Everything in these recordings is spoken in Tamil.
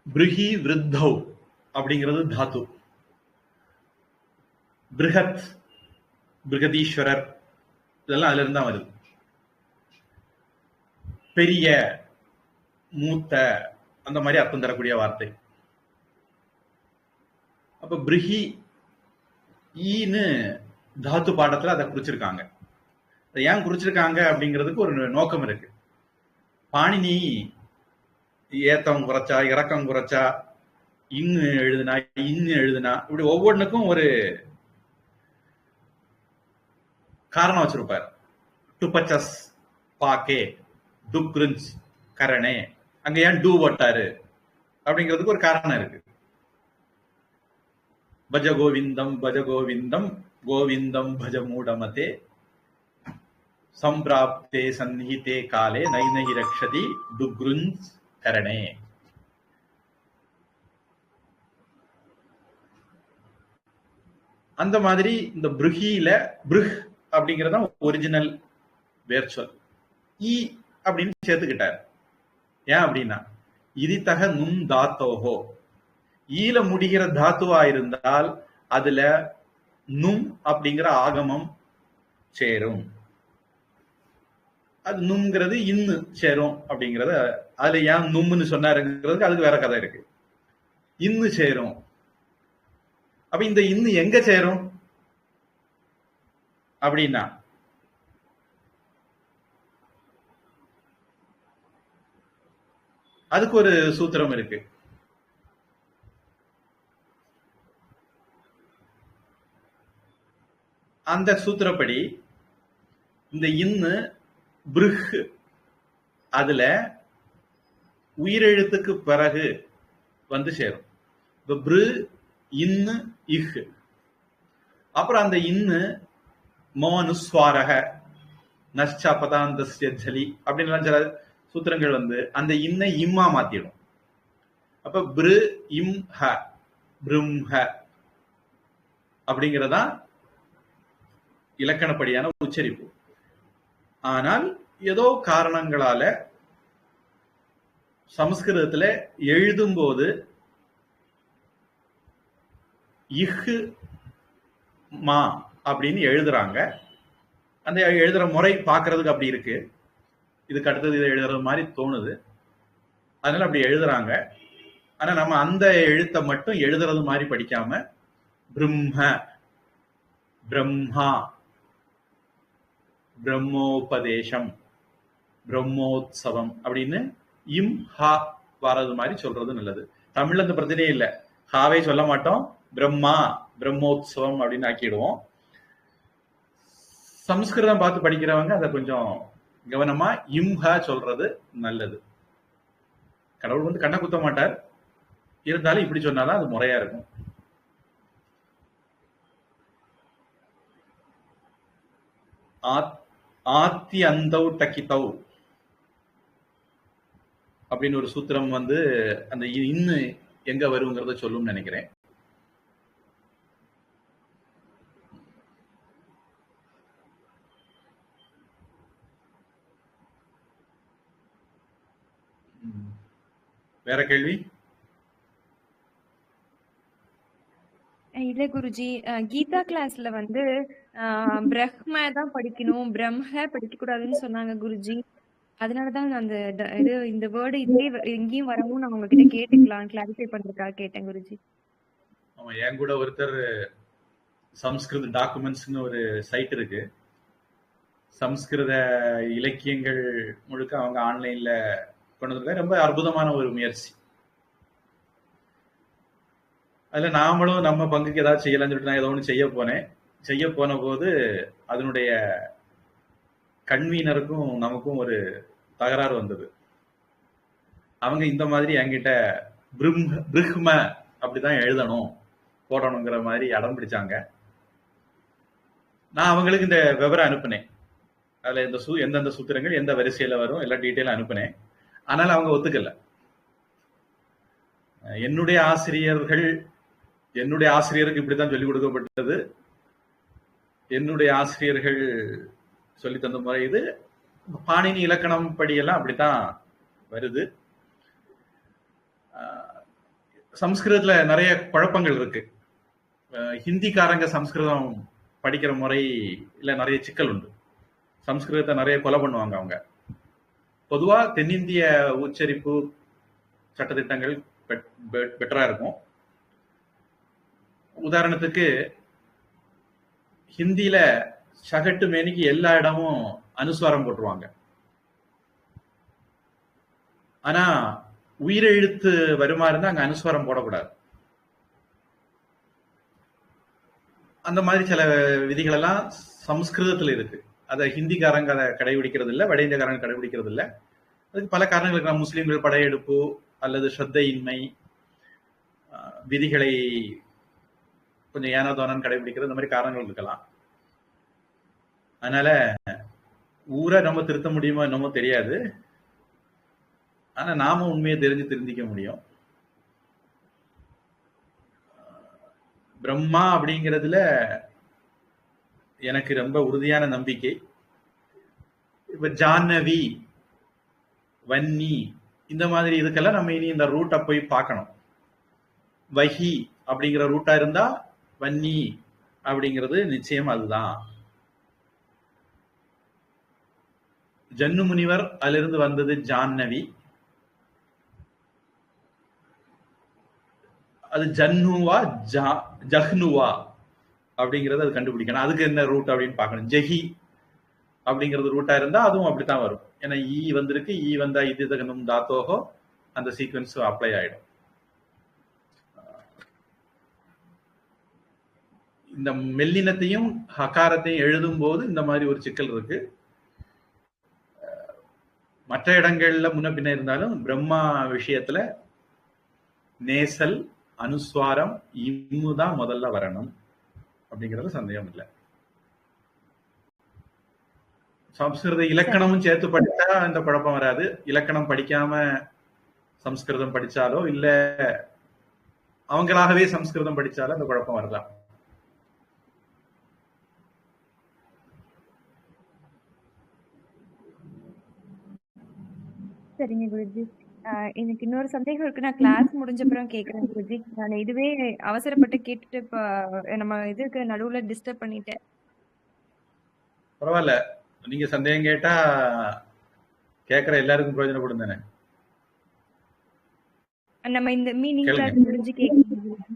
பிருஹி விருத்தௌ அப்படிங்கிறது தாத்து. பிருஹத், பிருகதீஸ்வரர், இதெல்லாம் அதுல இருந்தா வருது. பெரிய, மூத்த, அந்த மாதிரி அர்த்தம் தரக்கூடிய வார்த்தை. அப்ப பிருஹி ஈன்னு தாத்து பாடத்துல அதை குறிச்சிருக்காங்க. அதை ஏன் குறிச்சிருக்காங்க அப்படிங்கிறதுக்கு ஒரு நோக்கம் இருக்கு. பாணினி ஏத்தம் குறைச்சா, இறக்கம் குறைச்சா, இன்னு எழுதுனா, இன்னு எழுதுனா, இப்படி ஒவ்வொன்றுக்கும் ஒரு காரணம் வச்சிருப்பார். டுபச்சஸ் பாக்கே, டுக்ருஞ்ச் கரணே, அங்க ஏன் டூ போட்டாரு அப்படிங்கிறதுக்கு ஒரு காரணம் இருக்கு. பஜ கோவிந்தம் பஜ கோவிந்தம் கோவிந்தம் பஜ மூடமதே சம்பிராப்தே சந்நிஹிதே காலே நைநகி ரக்ஷதி டுக்ருஞ்ச் கரணே. அந்த மாதிரி இந்த பிருஹியில பிருஹ் அப்படிங்கறத ஒரிஜினல் வேர்ச்சொல். ஈ அப்படின்னு சேர்த்துக்கிட்டார். ஏன் அப்படின்னா இதித்தக நும் தாத்தோஹோ, ஈல முடிகிற தாத்துவா இருந்தால் அதுல நும் அப்படிங்கிற ஆகமம் சேரும். அது நும்ங்கிறது இன்னு சேரும் அப்படிங்கறத, அதுல ஏன் நும்னு சொன்னாருங்கிறதுக்கு அதுக்கு வேற கதை இருக்கு. இன்னு சேரும். அப்ப இந்த இன்னு எங்க சேரும் அப்படின்னா அதுக்கு ஒரு சூத்திரம் இருக்கு. அந்த சூத்திரப்படி இந்த இன்னு பிருஹ் அதுல உயிரெழுத்துக்கு பிறகு வந்து சேரும். இப்ப பிரு இன்னு இஹ், அப்புறம் அந்த இன்னு மோனுஸ்வாரக நஷ்சா பதாந்தஸ்ய ஜலி அப்படின்னு சில சூத்திரங்கள் வந்து அந்த இன்னை இம்மா மாத்திடும். அப்ப பிரு இம் ஹ, பிரும்ஹ அப்படிங்கறதா இலக்கணப்படியான உச்சரிப்பு. ஆனால் ஏதோ காரணங்களால சமஸ்கிருதத்துல எழுதும் போது இஹ் மா அப்படின்னு எழுதுறாங்க. அந்த எழுதுற முறை பாக்குறதுக்கு அப்படி இருக்கு. இதுக்கு அடுத்தது இதை எழுதுறது மாதிரி தோணுது. அதனால அப்படி எழுதுறாங்க. ஆனா நம்ம அந்த எழுத்தை மட்டும் எழுதுறது மாதிரி படிக்காம பிரம்ம, பிரம்மா, பிரம்மோபதேசம், பிரம்மோத்சவம் அப்படின்னு இம் ஹா வர்றது மாதிரி சொல்றது நல்லது. தமிழ்ல அந்த பிரச்சனையே இல்லை. ஹாவே சொல்ல மாட்டோம், பிரம்மா பிரம்மோத்சவம் அப்படின்னு ஆக்கிடுவோம். சம்ஸ்கிருதம் பார்த்து படிக்கிறவங்க அதை கொஞ்சம் கவனமா இம்ஹா சொல்றது நல்லது. கடவுள் வந்து கண்ணை குத்த மாட்டார், இருந்தாலும் இப்படி சொன்னாதான் அது முறையா இருக்கும். ஆத்தி அந்தௌ டக்கித்தௌ அப்படின்னு ஒரு சூத்திரம் வந்து அந்த இன்னு எங்க வருங்கிறத சொல்லும் நினைக்கிறேன். வேற கேள்வி? இல்ல குருஜி, கீதா கிளாஸ்ல வந்து பிரம்ம தான் படிக்கணும், பிரம்ம படிக்க கூடாதுன்னு சொன்னாங்க குருஜி. அதனாலதான் அந்த இது இந்த வேர்டு இதுலயே எங்கேயும் வரவும் நான் உங்ககிட்ட கேட்டுக்கலாம், கிளாரிஃபை பண்றதுக்காக கேட்டேன் குருஜி. ஆமா, என் கூட ஒருத்தர் சம்ஸ்கிருத டாக்குமெண்ட்ஸ்னு ஒரு சைட் இருக்கு. சம்ஸ்கிருத இலக்கியங்கள் முழுக்க அவங்க ஆன்லைன்ல கொண்டு வந்திருக்காங்க. ரொம்ப அற்புதமான ஒரு முயற்சி. அதுல நாமளும் நம்ம பங்குக்கு ஏதாவது செய்யலாம்னு சொல்லிட்டு நான் ஏதோ ஒன்று செய்ய போன போது அதனுடைய கன்வீனருக்கும் நமக்கும் ஒரு தகராறு வந்தது. அவங்க இந்த மாதிரி என்கிட்ட பிருஹ்ம அப்படிதான் எழுதணும் போடணுங்கிற மாதிரி அடம் பிடிச்சாங்க. நான் அவங்களுக்கு இந்த விவரம் அனுப்பினேன். அதுல எந்தெந்த சூத்திரங்கள் எந்த வரிசையில வரும் எல்லாம் டீட்டெயிலா அனுப்பினேன். ஆனால் அவங்க ஒத்துக்கல. என்னுடைய ஆசிரியருக்கு இப்படித்தான் சொல்லிக் கொடுக்கப்பட்டது. என்னுடைய ஆசிரியர்கள் சொல்லி தந்த முறை இது. பாணினி இலக்கணம் படியெல்லாம் அப்படித்தான் வருது. சம்ஸ்கிருதத்துல நிறைய குழப்பங்கள் இருக்கு. ஹிந்திக்காரங்க சம்ஸ்கிருதம் படிக்கிற முறையில நிறைய சிக்கல் உண்டு. சம்ஸ்கிருதத்தை நிறைய கொலை பண்ணுவாங்க அவங்க. பொதுவா தென்னிந்திய உச்சரிப்பு சட்டத்திட்டங்கள் பெட்டரா இருக்கும். உதாரணத்துக்கு ஹிந்தியில சகட்டு மேனிக்கு எல்லா இடமும் அனுஸ்வாரம் போட்டுருவாங்க. ஆனா உயிரெழுத்து வருமா இருந்தா அங்க அனுஸ்வாரம் போடக்கூடாது. அந்த மாதிரி சில விதிகள் எல்லாம் சம்ஸ்கிருதத்துல இருக்கு. அதை ஹிந்திக்காரங்க அதை கடைபிடிக்கிறது இல்லை, வட இந்தியக்காரங்க கடைபிடிக்கிறது இல்லை. அதுக்கு பல காரணங்கள் இருக்கலாம். முஸ்லிம்கள் படையெடுப்பு அல்லது ஸ்ரத்தையின்மை, விதிகளை கொஞ்சம் ஏனோதானு கடைபிடிக்கிறது, இந்த மாதிரி காரணங்கள் இருக்கலாம். அதனால ஊரை நம்ம திருத்த முடியுமோ என்னமோ தெரியாது. ஆனா நாம உண்மையை தெரிஞ்சு திருந்திக்க முடியும். பிரம்மா அப்படிங்கிறதுல எனக்கு ரொம்ப உறுதியான நம்பிக்கை. இப்ப ஜாஹ்னவி, வன்னி, இந்த மாதிரி இதுக்கெல்லாம் நம்ம இனி இந்த ரூட்டை போய் பார்க்கணும். வஹி அப்படிங்கிற ரூட்டா இருந்தா வன்னி அப்படிங்கிறது நிச்சயம் அதுதான். ஜன்னு முனிவர் அதிலிருந்து வந்தது ஜாஹ்னவி. அது ஜன்னுவா ஜஹ்னுவா அப்படிங்கறது அது கண்டுபிடிக்கணும். அதுக்கு என்ன ரூட் அப்படின்னு பார்க்கணும். ஜெஹி அப்படிங்கிறது ரூட்டா இருந்தா அதுவும் அப்படித்தான் வரும். ஏன்னா ஈ வந்திருக்கு, ஈ வந்தா இது தகனும் தாத்தோகோ, அந்த சீக்வன்ஸ் அப்ளை ஆயிடும். இந்த மெல்லினத்தையும் ஹகாரத்தையும் எழுதும் போது இந்த மாதிரி ஒரு சிக்கல் இருக்கு. மற்ற இடங்கள்ல முன்ன பின்ன இருந்தாலும் பிரம்மா விஷயத்துல நேசல், அனுஸ்வாரம், இம்முதான் முதல்ல வரணும் அப்படிங்கிறது சந்தேகம் இல்லை. சம்ஸ்கிருத இலக்கணமும் சேர்த்து படித்தா இந்த குழப்பம் வராது. இலக்கணம் படிக்காம சம்ஸ்கிருதம் படிச்சாலோ இல்ல அவங்களாகவே சம்ஸ்கிருதம் படிச்சாலோ அந்த குழப்பம் வரலாம். சரிங்க குருஜி. எனக்கு இன்னொரு சந்தேகம் இருக்கு. நான் கிளாஸ் முடிஞ்ச அப்புறம் கேக்குறேன் குருஜி. நான் இதுவே அவசரப்பட்டு கேட்டுட்டு நம்ம இதுக்கு நடுவுல டிஸ்டர்ப் பண்ணிட்டேன். பரவாயில்ல, நீங்க சந்தேகம் கேட்டா கேக்குற எல்லாருக்கும் பிரயோஜனப்படும் தானே. நம்ம இந்த மீனிங் கிளாஸ் முடிஞ்சு கேட்கலாம்.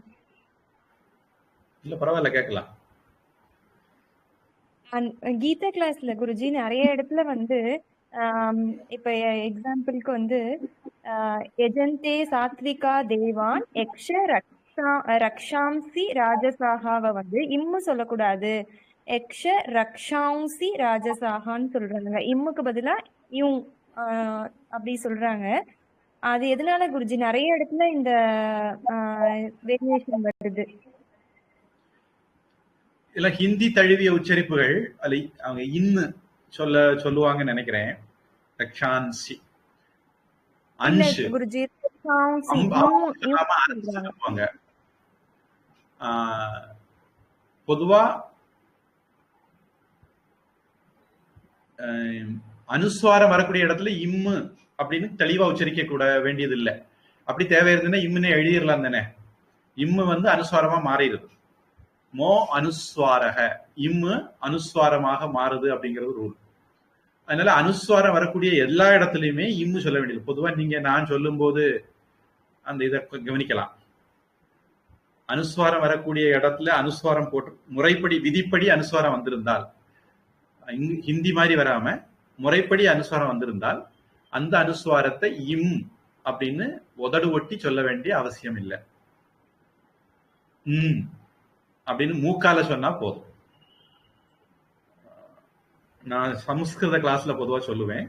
இல்ல பரவாயில்ல, கேட்கலாம். கீதா கிளாஸ்ல குருஜி நிறைய இடத்துல வந்து இப்ப எக்ஸாம்பிளுக்கு வந்து எஜந்தே சாத்விகா தேவான் யக்ஷ ரக்ஷாம்சி ராஜசாகாவை வந்து இம்மு சொல்லக்கூடாது, யக்ஷ ரக்ஷாம்சி ராஜசாகான்னு சொல்றாங்க. இம்முக்கு பதிலா இவ் அப்படி சொல்றாங்க. அது எதனால குருஜி நிறைய இடத்துல இந்த வேரியேஷன் வருது? இல்ல ஹிந்தி தழுவிய உச்சரிப்புகள் அல்ல, அவங்க இன்னு சொல்லுவாங்கன்னு நினைக்கிறேன். ரக்ஷான்சி அன்ஷ் குருஜி சொல்லுவாங்க. பொதுவா அனுஸ்வாரம் வரக்கூடிய இடத்துல இம்மு அப்படின்னு தெளிவா உச்சரிக்க கூட வேண்டியது இல்லை. அப்படி தேவை இருந்ததுன்னா இம்முன்னு எழுதிடலாம் தானே. இம்மு வந்து அனுஸ்வாரமா மாறிடுது. மோ அனுஸ்வாரக, இம்மு அனுஸ்வாரமாக மாறுது அப்படிங்கிறது ரூல். அதனால அனுஸ்வாரம் வரக்கூடிய எல்லா இடத்துலயுமே இம்மு சொல்ல வேண்டியது. பொதுவா நீங்க நான் சொல்லும் போது அந்த இதை கவனிக்கலாம். அனுஸ்வாரம் வரக்கூடிய இடத்துல அனுஸ்வாரம் போட்டு முறைப்படி விதிப்படி அனுஸ்வாரம் வந்திருந்தால், ஹிந்தி மாதிரி வராம முறைப்படி அனுஸ்வாரம் வந்திருந்தால் அந்த அனுஸ்வாரத்தை இம் அப்படின்னு உதடு ஒட்டி சொல்ல வேண்டிய அவசியம் இல்லை. அப்படின்னு மூக்கால சொன்னா போதும். நான் சமஸ்கிருத கிளாஸ்ல பொதுவா சொல்லுவேன்,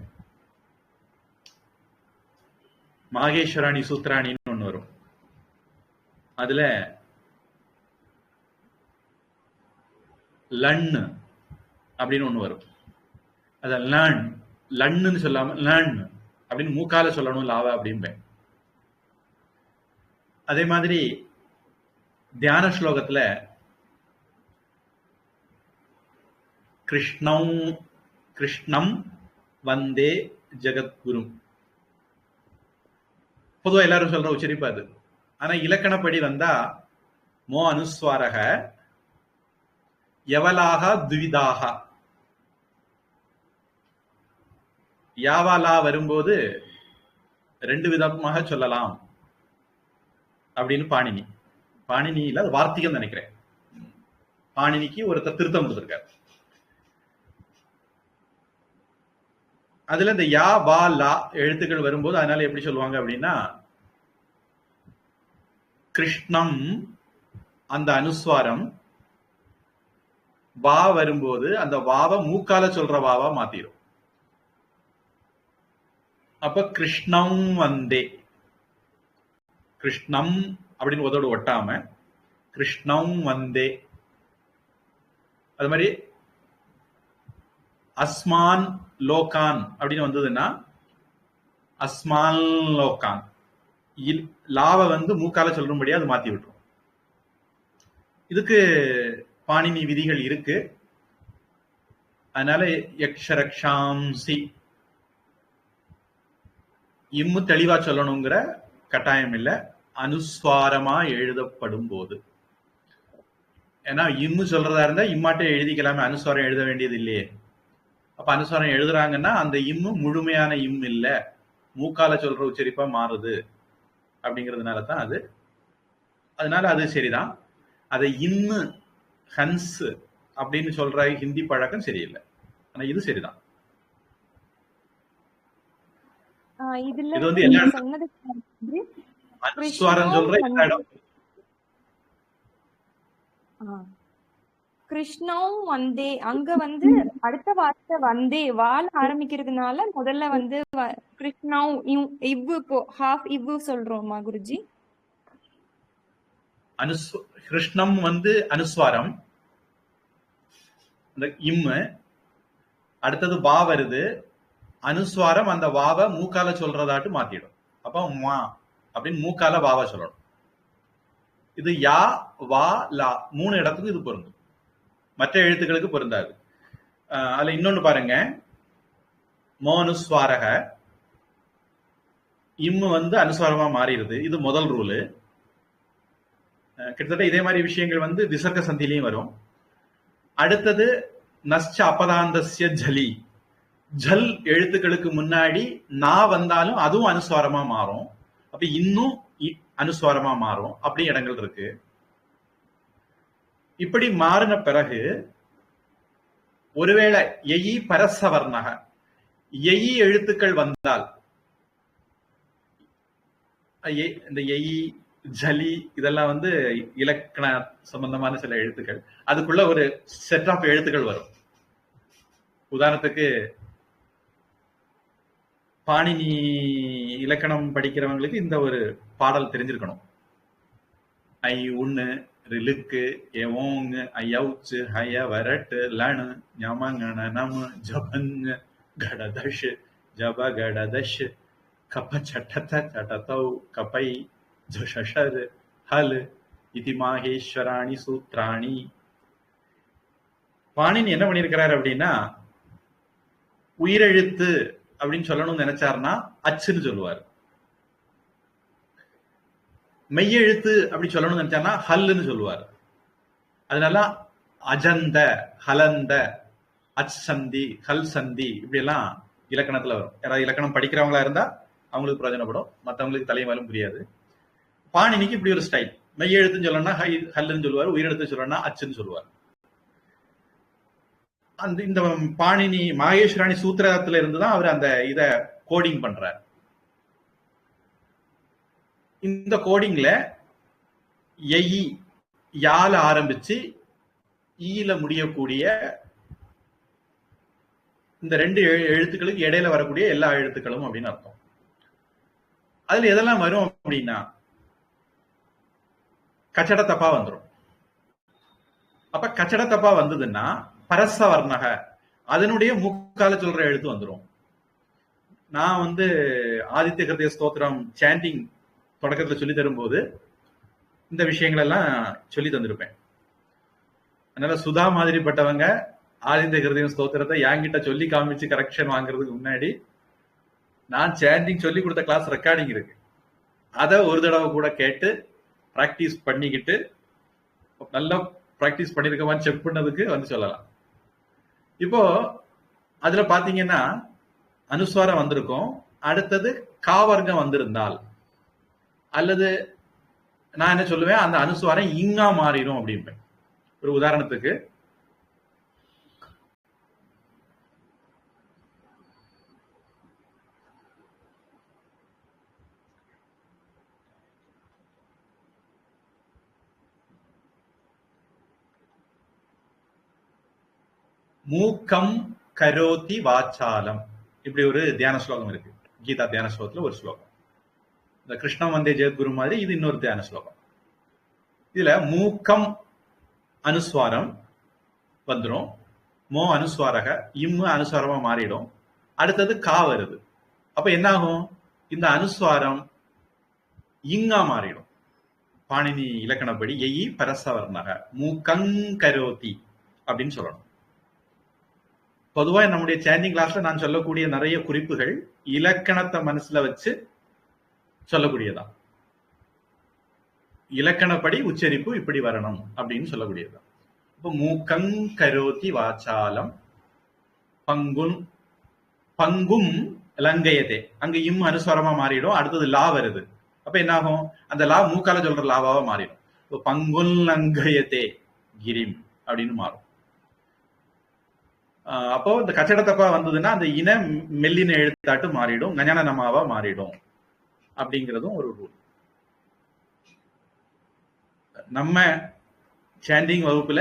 மாகேஸ்வராணி சூத்ராணின்னு ஒண்ணு வரும். அதுல லண் அப்படின்னு ஒண்ணு வரும். அத லன்னு சொல்லாம லண் அப்படின்னு மூக்கால சொல்லணும் லாவா அப்படின்பேன். அதே மாதிரி தியான ஸ்லோகத்துல கிருஷ்ணம் வந்தே ஜெகத்குரு, பொதுவா எல்லாரும் சொல்ற உச்சரிப்பு அது. ஆனா இலக்கணப்படி வந்தா மோ அனுஸ்வாரக எவலாக துவிதாக, யாவாலா வரும்போது ரெண்டு விதமாக சொல்லலாம் அப்படின்னு பாணினியில அது வார்த்திகம் நினைக்கிறேன். பாணினிக்கு ஒருத்தர் திருத்தம் கொடுத்திருக்காரு. அதுல இந்த யா வா லா எழுத்துக்கள் வரும்போது அதனால எப்படி சொல்லுவாங்க அப்படின்னா, கிருஷ்ணம் அந்த அனுஸ்வாரம், வா வரும்போது அந்த வாவ மூக்கால சொல்ற வாவா மாத்திரும். அப்ப கிருஷ்ணம் வந்தே, கிருஷ்ணம் அப்படின்னு உதோடு ஒட்டாம கிருஷ்ணம் வந்தே. அது மாதிரி அஸ்மான் லோகான் அப்படின்னு வந்ததுன்னா அஸ்மான் லோகான், லாவ வந்து மூக்கால சொல்லும்படியா அது மாத்தி விட்டுரும். இதுக்கு பாணினி விதிகள் இருக்கு. அதனால யக்ஷரக்ஷாம்சி இம்மு தெளிவா சொல்லணுங்கிற கட்டாயம் இல்ல, அனுஸ்வாரமா எழுதப்படும் போது. ஏன்னா இம்மு சொல்றதா இருந்தா இம்மாட்டே எழுதிக்கலாமே, அனுஸ்வாரம் எழுத வேண்டியது இல்லையே. அப்ப அனுஸ்வாரம் எழுதுறாங்கன்னா அந்த இம்மு முழுமையான இம் இல்ல, மூக்கால சொல்ற உச்சரிப்பா மாறுது அப்படிங்கிறதுனால தான் அது. அதனால அது சரிதான். அதை இன்னு ஹன்ஸ் அப்படின்னு சொல்ற ஹிந்தி பழக்கம் சரியில்லை. ஆனா இது சரிதான். இதுல இது வந்து எல்லா சொன்னது அனுஸ்வாரம் சொல்ற எல்லா இடம். கிருஷ்ணம் வந்தே, அங்க வந்து அடுத்த வார்த்தை வந்தே வால் ஆரம்பிக்கிறதுனால முதல்ல வந்து கிருஷ்ணம் இவ்வு ஹாஃப் இவ்வு சொல்றோமா குருஜி? கிருஷ்ணம் வந்து அனுஸ்வாரம், அந்த இம்மு. அடுத்தது வா வருது, அனுஸ்வாரம் அந்த வாவ மூக்கால சொல்றதாட்டு மாத்திடும். அப்ப மா அப்படின்னு மூக்கால வாவ சொல்லணும். இது யா வா லா மூணு இடத்துக்கு இது பொருந்தும், மற்ற எழுத்துக்களுக்கு பொருந்தாது. அதுல இன்னொன்னு பாருங்க, மோனுஸ்வாரக இம்மு வந்து அனுஸ்வாரமா மாறிடுது. இது முதல் ரூலு. கிட்டத்தட்ட இதே மாதிரி விஷயங்கள் வந்து விசர்க்க சந்திலையும் வரும். அடுத்தது நஸ்ச அபதாந்தஸ்ய ஜலி, ஜல் எழுத்துக்களுக்கு முன்னாடி நா வந்தாலும் அதுவும் அனுஸ்வாரமா மாறும். அப்ப இன்னும் அனுஸ்வாரமா மாறும். அப்படி இடங்கள் இருக்கு. இப்படி மாறின பிறகு ஒருவேளை எயி பரசவர்ணக, எயி எழுத்துக்கள் வந்தால், இந்த எயி ஜலி இதெல்லாம் வந்து இலக்கண சம்பந்தமான சில எழுத்துக்கள், அதுக்குள்ள ஒரு செட் ஆஃப் எழுத்துக்கள் வரும். உதாரணத்துக்கு பாணினி இலக்கணம் படிக்கிறவங்களுக்கு இந்த ஒரு பாடல் தெரிஞ்சிருக்கணும். ஐ உன்னு ரிலுக்கு எவோங்கு ஐயவுச்சு ஹய வரட்டு லணு ஞமங்கண நமு ஜபங்கு கடதஷ் ஜப கடதஷ் கப சட்டத சட்டதௌ கபை ஜஷர் ஹல் இதி மாகேஸ்வராணி சூத்ராணி. பாணினி என்ன பண்ணியிருக்கிறார் அப்படின்னா, உயிரெழுத்து அப்படின்னு சொல்லணும்னு நினைச்சாருன்னா அச்சுன்னு சொல்லுவார். மெய்யெழுத்து அப்படி சொல்லணும்னு நினைச்சாருன்னா ஹல்லுன்னு சொல்லுவார். அதனால அஜந்த ஹலந்த அச் சந்தி ஹல் சந்தி இப்படி எல்லாம் இலக்கணத்துல வரும். யாராவது இலக்கணம் படிக்கிறவங்களா இருந்தா அவங்களுக்கு பிரயோஜனப்படும், மற்றவங்களுக்கு தலைமையிலும் புரியாது. பாணினிக்கு இப்படி ஒரு ஸ்டைல். மெய்யெழுத்துன்னு சொல்லணும்னா ஹல்லுன்னு சொல்லுவார், உயிரெழுத்து சொல்லணும்னா அச்சுன்னு சொல்லுவார். அந்த இந்த பாணினி மாகேஸ்வராணி சூத்திரத்துல இருந்துதான் அவர் அந்த இத கோடிங் பண்றார். இந்த கோடிங்ல எயி யால ஆரம்பிச்சு ஈல முடியக்கூடிய இந்த ரெண்டு எழுத்துக்களுக்கு இடையில வரக்கூடிய எல்லா எழுத்துக்களும் அப்படின்னு அர்த்தம். அதுல எதெல்லாம் வரும் அப்படின்னா கச்சட தப்பா வந்துடும். அப்ப கச்சட தப்பா வந்ததுன்னா பரசவர்ணக அதனுடைய மூக்கால சொல்ற எழுத்து வந்துடும். நான் வந்து ஆதித்ய கிருத்திய ஸ்தோத்திரம் சாண்டிங் தொடக்கத்துல சொல்லி தரும்போது இந்த விஷயங்கள் எல்லாம் சொல்லி தந்திருப்பேன். அதனால சுதா மாதிரிப்பட்டவங்க ஆதித்ய கிருத்திய ஸ்தோத்திரத்தை என்கிட்ட சொல்லி காமிச்சு கரெக்ஷன் வாங்குறதுக்கு முன்னாடி நான் சாண்டிங் சொல்லி கொடுத்த கிளாஸ் ரெக்கார்டிங் இருக்கு, அதை ஒரு தடவை கூட கேட்டு பிராக்டிஸ் பண்ணிக்கிட்டு நல்லா பிராக்டிஸ் பண்ணிருக்கவான்னு செக் பண்ணதுக்கு வந்து சொல்லலாம். இப்போ அதுல பாத்தீங்கன்னா அனுஸ்வாரம் வந்திருக்கும், அடுத்தது காவர்க்கம் வந்திருந்தால், அல்லது நான் என்ன சொல்லுவேன், அந்த அனுஸ்வாரம் இங்கா மாறிடும் அப்படின்பேன். ஒரு உதாரணத்துக்கு மூக்கம் கரோதி வாச்சாலம், இப்படி ஒரு தியான ஸ்லோகம் இருக்கு. கீதா தியான ஸ்லோகத்துல ஒரு ஸ்லோகம். இந்த கிருஷ்ண வந்தே ஜெயத்குரு மாதிரி இது இன்னொரு தியான ஸ்லோகம். இதுல மூக்கம் அனுஸ்வாரம் வந்துடும், மோ அனுஸ்வாரக, இம்மு அனுஸ்வாரமா மாறிடும், அடுத்தது கா வருது. அப்ப என்ன ஆகும், இந்த அனுஸ்வாரம் இங்கா மாறிடும். பாணினி இலக்கணப்படி எயி பரசவர்ணக மூக்கங்கரோதி அப்படின்னு சொல்லணும். பொதுவா நம்முடைய சேஞ்சிங் கிளாஸ்ல நான் சொல்லக்கூடிய நிறைய குறிப்புகள் இலக்கணத்தை மனசுல வச்சு சொல்லக்கூடியதான். இலக்கணப்படி உச்சரிப்பு இப்படி வரணும் அப்படின்னு சொல்லக்கூடியதான். இப்போ மூக்கங் கரோதி வாச்சாலம் பங்குன், பங்கும் லங்கயதே, அங்க இம் அனுஸ்வரமா மாறிடும், அடுத்தது லா வருது. அப்ப என்ன ஆகும், அந்த லா மூக்கால சொல்ற லாவாவா மாறிடும். இப்போ பங்குன் லங்கயதே கிரிம் அப்படின்னு மாறும். அப்போ இந்த கச்சடத்தப்பா வந்ததுன்னா அந்த இன மெல்லின எழுத்தாட்டு மாறிடும், கஞான நமாவா மாறிடும் அப்படிங்கிறதும் ஒரு ரூல். நம்ம சாண்டிங் வகுப்புல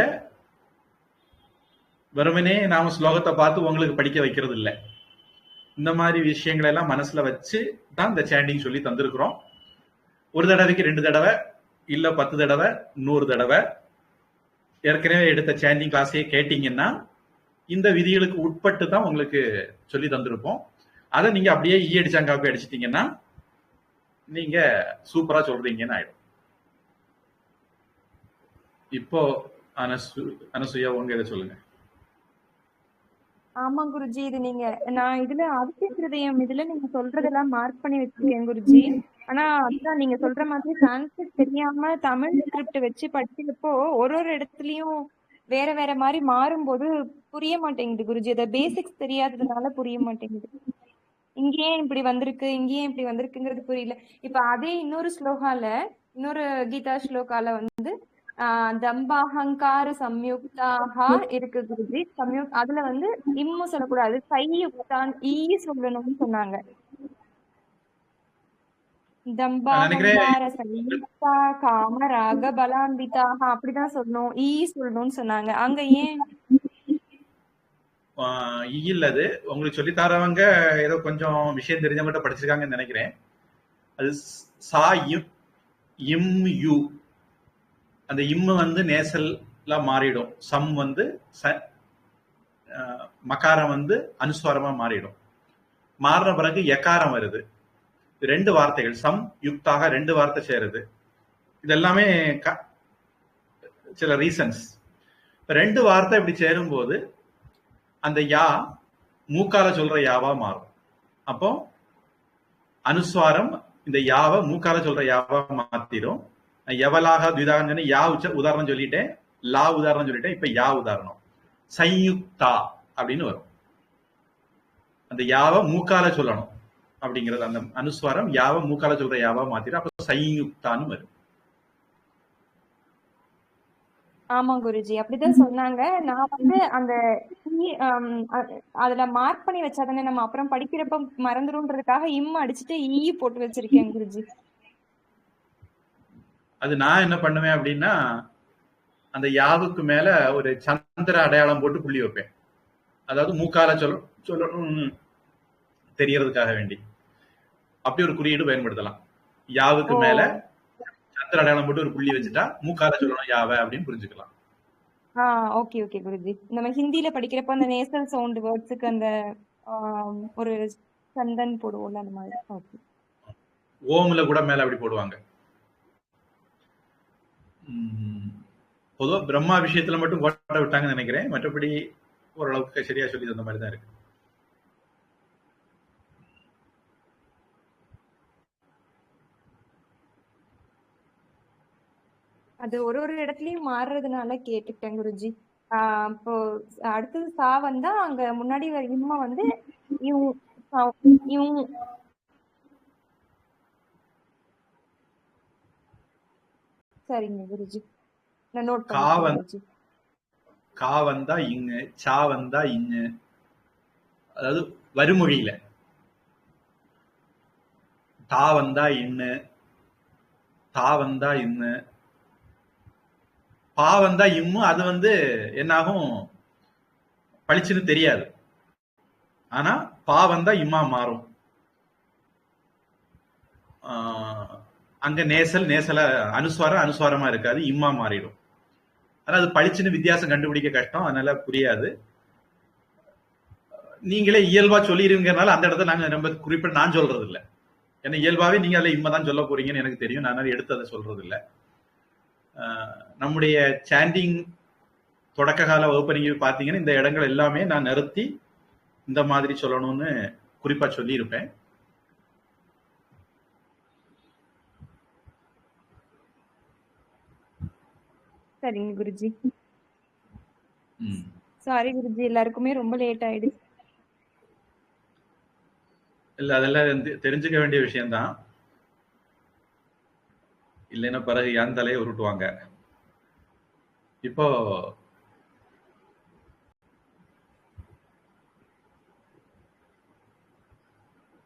வெறுமனே நாம ஸ்லோகத்தை பார்த்து உங்களுக்கு படிக்க வைக்கிறது இல்லை. இந்த மாதிரி விஷயங்களை எல்லாம் மனசுல வச்சு தான் இந்த சாண்டிங் சொல்லி தந்திருக்கிறோம். ஒரு தடவைக்கு 2 தடவை, இல்ல 10 தடவை, 100 தடவை ஏற்கனவே எடுத்த சாண்டிங் கிளாஸையே கேட்டீங்கன்னா இந்த விதிகளுக்கு உட்பட்டு தான் உங்களுக்கு சொல்லி தந்திருப்போம். அதை நீங்க அப்படியே அடிச்சாங்காப்பி அடிச்சிட்டீங்கன்னா நீங்க சூப்பரா சொல்றீங்கன்னு ஆயிடும். இப்போ அனசூயா உங்க இதை சொல்லுங்க. ஆமா குருஜி, இது நான் இதுல அதிசய ஹிருதயம் இதுல நீங்க சொல்றதெல்லாம் மார்க் பண்ணி வச்சிருக்கேன் குருஜி. ஆனா அதுதான் நீங்க சொல்ற மாதிரி சான்ஸ்கிரிட் தெரியாம தமிழ் ஸ்கிரிப்ட் வச்சு படிக்கிறப்போ ஒரு இடத்துலயும் வேற வேற மாதிரி மாறும்போது புரிய மாட்டேங்குது குருஜி. அத பேசிக்ஸ் தெரியாததுனால புரிய மாட்டேங்குது. இங்கேயே இப்படி வந்திருக்கு, இங்கேயே இப்படி வந்திருக்குங்கிறது புரியல. இப்ப அதே இன்னொரு ஸ்லோகால, இன்னொரு கீதா ஸ்லோகால வந்து தம்பாஹங்கார சம்யுக்தாக இருக்கு குருஜி. அதுல வந்து இம்மு சொல்லக்கூடாது, சையுக்தான் ஈ சொல்லணும்னு சொன்னாங்க. தம்பாஹங்கார சம்யுக்தா காமராக பலாம்பிதாக அப்படிதான் சொல்லணும், ஈ சொல்லணும்னு சொன்னாங்க. அங்க ஏன் இல்லது உங்களுக்கு சொல்லி தரவங்க ஏதோ கொஞ்சம் விஷயம் தெரிஞ்சவங்கள்ட்ட படிச்சிருக்காங்கன்னு நினைக்கிறேன். அது சா இம் யூ, அந்த இம்மு வந்து நேசல்ல மாறிடும், சம் வந்து மகாரம் வந்து அனுஸ்வாரமா மாறிடும். மாறின பிறகு எக்காரம் வருது. 2 வார்த்தைகள் சம் யுக்தாக 2 வார்த்தை சேருது. இது எல்லாமே சில ரீசன்ஸ். 2 வார்த்தை இப்படி சேரும் போது அந்த யா மூக்கால சொல்ற யாவா மாறும். அப்போ அனுஸ்வாரம் இந்த யாவை மூக்கால சொல்ற யாவா மாத்திரும். எவலாக துவிதாக யா உதாரணம் சொல்லிட்டேன், லா உதாரணம் சொல்லிட்டேன், இப்ப யா உதாரணம் சயுக்தா அப்படின்னு வரும். அந்த யாவை மூக்கால சொல்லணும் அப்படிங்கிறது, அந்த அனுஸ்வாரம் யாவை மூக்கால சொல்ற யாவா மாத்திரும், அப்ப சயுக்தான்னு வரும். ஆமா குருஜி, அப்படிதான் சொன்னாங்க. நான் வந்து அந்த அதுல மார்க் பண்ணி வச்சாதானே நம்ம அப்புறம் படிக்கிறப்ப மறந்துரும்ன்றதுக்காக இம் அடிச்சுட்டு ஈ போட்டு வச்சிருக்கேன் குருஜி. அது நான் என்ன பண்ணுவேன் அப்படின்னா, அந்த யாவுக்கு மேல ஒரு சந்திர அடையாளம் போட்டு புள்ளி வைப்பேன். அதாவது மூக்கால சொல்லணும் தெரியறதுக்காக வேண்டி அப்படி ஒரு குறியீடு பயன்படுத்தலாம். யாவுக்கு மேல சந்திர அடையாளம் போட்டு ஒரு புள்ளி வச்சுட்டா மூக்கால சொல்லணும் யாவை அப்படின்னு புரிஞ்சுக்கலாம். Okay okay Guruji. நம்ம ஹிந்தியில படிக்கிறப்ப அந்த நேசல் சவுண்ட் வேர்ட்ஸுக்கு அந்த ஒரு சந்தன் போடுவோம்ல, அந்த மாதிரி. ஓகே, ஓம்ல கூட மேல அப்படி போடுவாங்க. பொதுவா பிரம்மா விஷயத்துல மட்டும் கோட்டை விட்டாங்கன்னு நினைக்கிறேன். மற்றபடி ஓரளவுக்கு சரியா சொல்லி தந்த மாதிரி தான் இருக்கு. அது ஒரு ஒரு இடத்துலயும் மாறுறதுனால கேட்டுக்கிட்டேன் குருஜி. இப்போ அடுத்தது சா வந்தா அங்க முன்னாடி வர இம்மா வந்து இவ் இவ் சரிங்க குருஜி, நான் நோட் கா பண்ணிக்கிறேன் வந்து குருஜி. கா வந்தா இங்கு, சா வந்தா இங்கு. அதாவது வருமொழியில தா வந்தா இன்னு, தா வந்தா இன்னு, பா வந்தா இம்மு. அது வந்து என்னாகும், பளிச்சுன்னு தெரியாது. ஆனா பா வந்தா இம்மா மாறும். அங்க நேசல் நேசல அனுஸ்வாரம் அனுஸ்வாரமா இருக்காது, இம்மா மாறிடும். ஆனா அது பளிச்சுன்னு வித்தியாசம் கண்டுபிடிக்க கஷ்டம், அதனால புரியாது. நீங்களே இயல்பா சொல்லிருங்கனால அந்த இடத்துல நாங்க ரொம்ப குறிப்பிட்டு நான் சொல்றது இல்ல. ஏன்னா இயல்பாவே நீங்க அதுல இம்மைதான் சொல்ல போறீங்கன்னு எனக்கு தெரியும். நான் எடுத்து அதை சொல்றது இல்ல. நம்முடைய சாண்டிங் தொடக்க கால வகுப்பு நீங்க பாத்தீங்கன்னா இந்த இடங்கள் எல்லாமே நான் நிறுத்தி இந்த மாதிரி சொல்லணும்னு குறிப்பா சொல்லி இருப்பேன். சரிங்க குருஜி. சாரி குருஜி, எல்லாருக்குமே ரொம்ப லேட் ஆயிடுச்சு. இல்ல அதெல்லாம் தெரிஞ்சுக்க வேண்டிய விஷயம்தான். இல்லைன்னா பிறகு என் தலையை உருட்டுவாங்க. இப்போ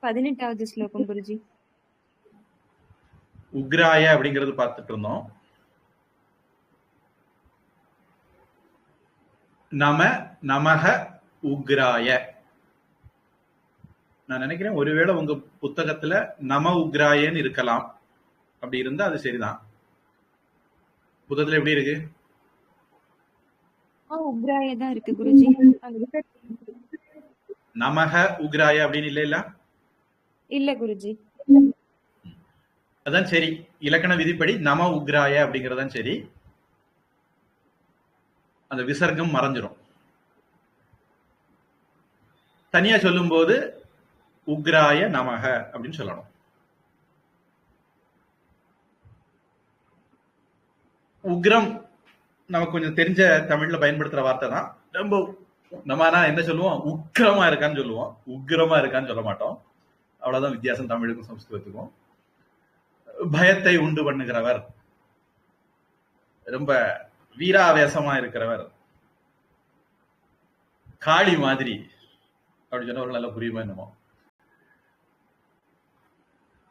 18வது ஸ்லோகம் குருஜி. உக்ராய அப்படிங்கிறது பார்த்துட்டு இருந்தோம். நம நமக உக்ராய. நான் நினைக்கிறேன் ஒருவேளை உங்க புத்தகத்துல நம உக்ராயன்னு இருக்கலாம். அப்படி இருந்தா அது சரிதான். புத்தகத்துல எப்படி இருக்கு? உக்ராய தான் இருக்கு குருஜி. நமக உக்ராய அப்படின்னு இல்ல இல்ல குருஜி. அதான் சரி. இலக்கண விதிப்படி நம உக்ராய அப்படிங்கறதான் சரி. அந்த விசர்க்கம் மறைஞ்சிரும். தனியா சொல்லும் போது உக்ராய நமக அப்படின்னு சொல்லணும். உக்ரம் நமக்கு கொஞ்சம் தெரிஞ்ச தமிழ்ல பயன்படுத்துற வார்த்தை தான். ரொம்ப நம்ம என்ன சொல்லுவோம், உக்கிரமா இருக்கான்னு சொல்லுவோம், உக்கிரமா இருக்கான்னு சொல்ல மாட்டோம். அவ்வளவுதான் வித்தியாசம் தமிழுக்கும் சமஸ்கிருதத்துக்கும். பயத்தை உண்டு பண்ணுகிறவர், ரொம்ப வீராவேசமா இருக்கிறவர், காளி மாதிரி அப்படி சொன்னவர்கள் நல்லா புரியுமா என்னமோ.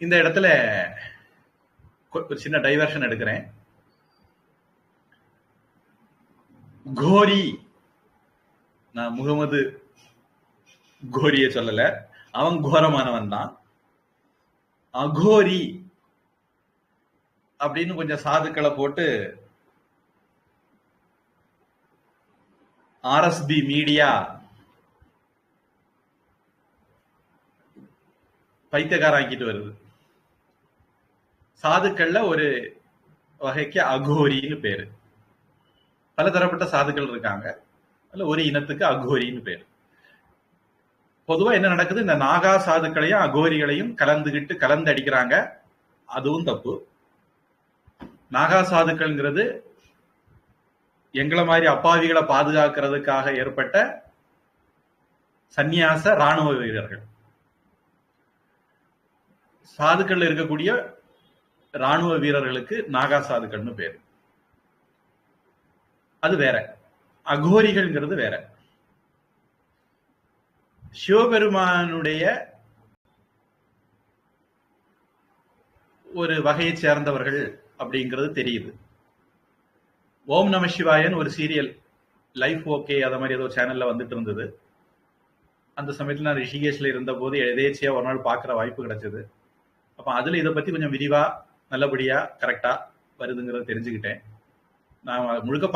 இந்த இடத்துல ஒரு சின்ன டைவர்ஷன் எடுக்கிறேன். கோரி, நான் முகமது கோரிய சொல்லல, அவன் கோரமானவன் தான். அகோரி அப்படின்னு கொஞ்சம் சாதுக்களை போட்டு ஆர்எஸ்பி மீடியா பைத்தியக்காராக்கிட்டு வருது. சாதுக்கள்ல ஒரு வகைக்கு அகோரின்னு பேரு. பலதரப்பட்ட சாதுக்கள் இருக்காங்க, அதுல ஒரு இனத்துக்கு அகோரின்னு பேரு. பொதுவா என்ன நடக்குது, இந்த நாகா சாதுக்களையும் அகோரிகளையும் கலந்து அடிக்கிறாங்க. அதுவும் தப்பு. நாகா சாதுக்கள்ங்கிறது எங்களை மாதிரி அப்பாவிகளை பாதுகாக்கிறதுக்காக ஏற்பட்ட சந்நியாச ராணுவ வீரர்கள். சாதுக்கள் இருக்கக்கூடிய ராணுவ வீரர்களுக்கு நாகா சாதுக்கள்னு பேரு. அது வேற. அகோரிகள்ங்கிறது வேற. சிவபெருமானுடைய ஒரு வகையை சேர்ந்தவர்கள் அப்படிங்கிறது தெரியுது. ஓம் நம சிவாயன் ஒரு சீரியல், லைஃப் ஓகே அத மாதிரி ஏதோ சேனல்ல வந்துட்டு இருந்தது. அந்த சமயத்துல நான் ரிஷிகேஷ்ல இருந்த போது எதேச்சியா ஒரு நாள் பாக்குற வாய்ப்பு கிடைச்சது. அப்ப அதுல இதை பத்தி கொஞ்சம் விரிவா நல்லபடியா கரெக்டா வருதுங்கிறத தெரிஞ்சுக்கிட்டேன். நான் முழுக்க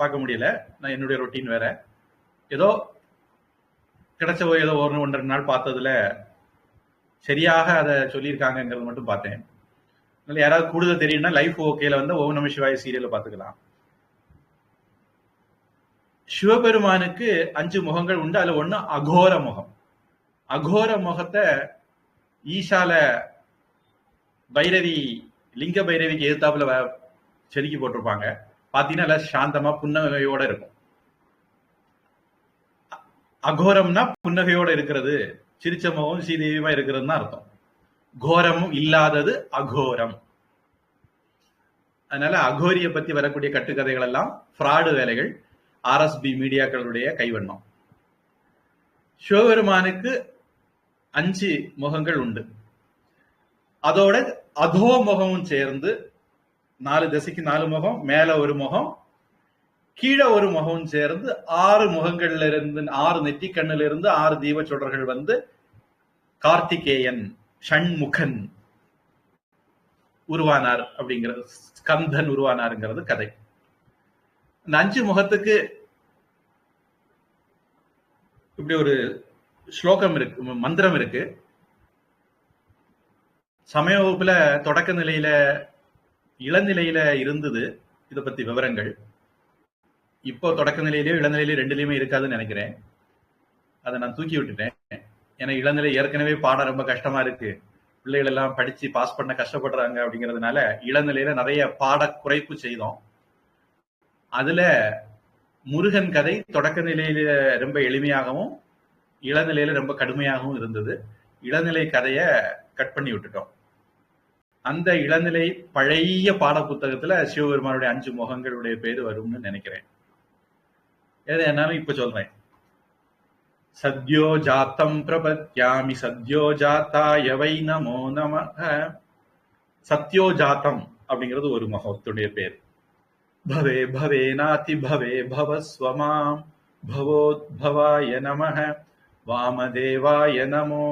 பார்க்க முடியல. நான் என்னுடைய ரொட்டீன் வேற. ஏதோ கிடைச்ச ஏதோ ஒன்றரை நாள் பார்த்ததுல சரியாக அதை சொல்லியிருக்காங்கிறது மட்டும் பார்த்தேன். யாராவது கூடுதல் தெரியும்னா லைஃப் ஓகேல வந்து ஓம் நம சிவாய சீரியல பாத்துக்கலாம். சிவபெருமானுக்கு 5 முகங்கள் உண்டு. அதுல ஒண்ணு அகோர முகம். அகோர முகத்தை ஈஷால பைரவி, லிங்க பைரவிக்கு எதிர்த்தாப்புல செதுக்கி போட்டிருப்பாங்க. பாத்தீங்கன்னா எல்லாம் சாந்தமா புன்னகையோட இருக்கும். அகோரம்னா புன்னகையோட இருக்கிறது, சிரிச்ச முகம் சீதேவியமா இருக்கிறதுன்னு அர்த்தம். கோரமும் இல்லாதது அகோரம். அதனால அகோரிய பத்தி வரக்கூடிய கட்டுக்கதைகள் எல்லாம் ஃப்ராடு வேலைகள், ஆர்எஸ்பி மீடியாக்களுடைய கைவண்ணம். சிவபெருமானுக்கு 5 முகங்கள் உண்டு. அதோட அதோ முகமும் சேர்ந்து 4 திசைக்கு 4 முகம், மேல ஒரு முகம், கீழே ஒரு முகம் சேர்ந்து 6 முகங்கள்ல இருந்து 6 நெற்றிக்கண்ணுல இருந்து 6 தீபச்சுடர்கள் வந்து கார்த்திகேயன் ஷண்முகன் உருவானார் அப்படிங்கிறது, ஸ்கந்தன் உருவானாருங்கிறது கதை. இந்த 5 முகத்துக்கு இப்படி ஒரு ஸ்லோகம் இருக்கு, மந்திரம் இருக்கு. சமய வகுப்புல தொடக்க நிலையில இளநிலையில இருந்தது இதை பத்தி விவரங்கள். இப்போ தொடக்க நிலையிலயோ இளநிலையிலயோ ரெண்டுலயுமே இருக்காதுன்னு நினைக்கிறேன். அதை நான் தூக்கி விட்டுட்டேன். ஏன்னா இளநிலை ஏற்கனவே பாடம் ரொம்ப கஷ்டமா இருக்கு, பிள்ளைகள் எல்லாம் படிச்சு பாஸ் பண்ண கஷ்டப்படுறாங்க அப்படிங்கிறதுனால இளநிலையில நிறைய பாட குறைப்பு செய்தோம். அதுல முருகன் கதை தொடக்க நிலையில ரொம்ப எளிமையாகவும் இளநிலையில ரொம்ப கடுமையாகவும் இருந்தது. இளநிலை கதைய கட் பண்ணி விட்டுட்டோம். அந்த இளநிலை பழைய பாட புத்தகத்துல சிவபெருமானுடைய 5 முகங்களுடைய பேரு வரும்னு நினைக்கிறேன். எது என்னாலும் இப்ப சொல்றேன். சத்யோ ஜாத்தம் பிரபத்யாமி சத்யோ ஜாத்தாய வை நமோ நமஹ. சத்யோ ஜாத்தம் அப்படிங்கிறது ஒரு முகத்துடைய பேர். பவே பவே நாதி பவே பவஸ்வமாம் பவோத்பவாய நமஹ. வாமதேவாய நமோ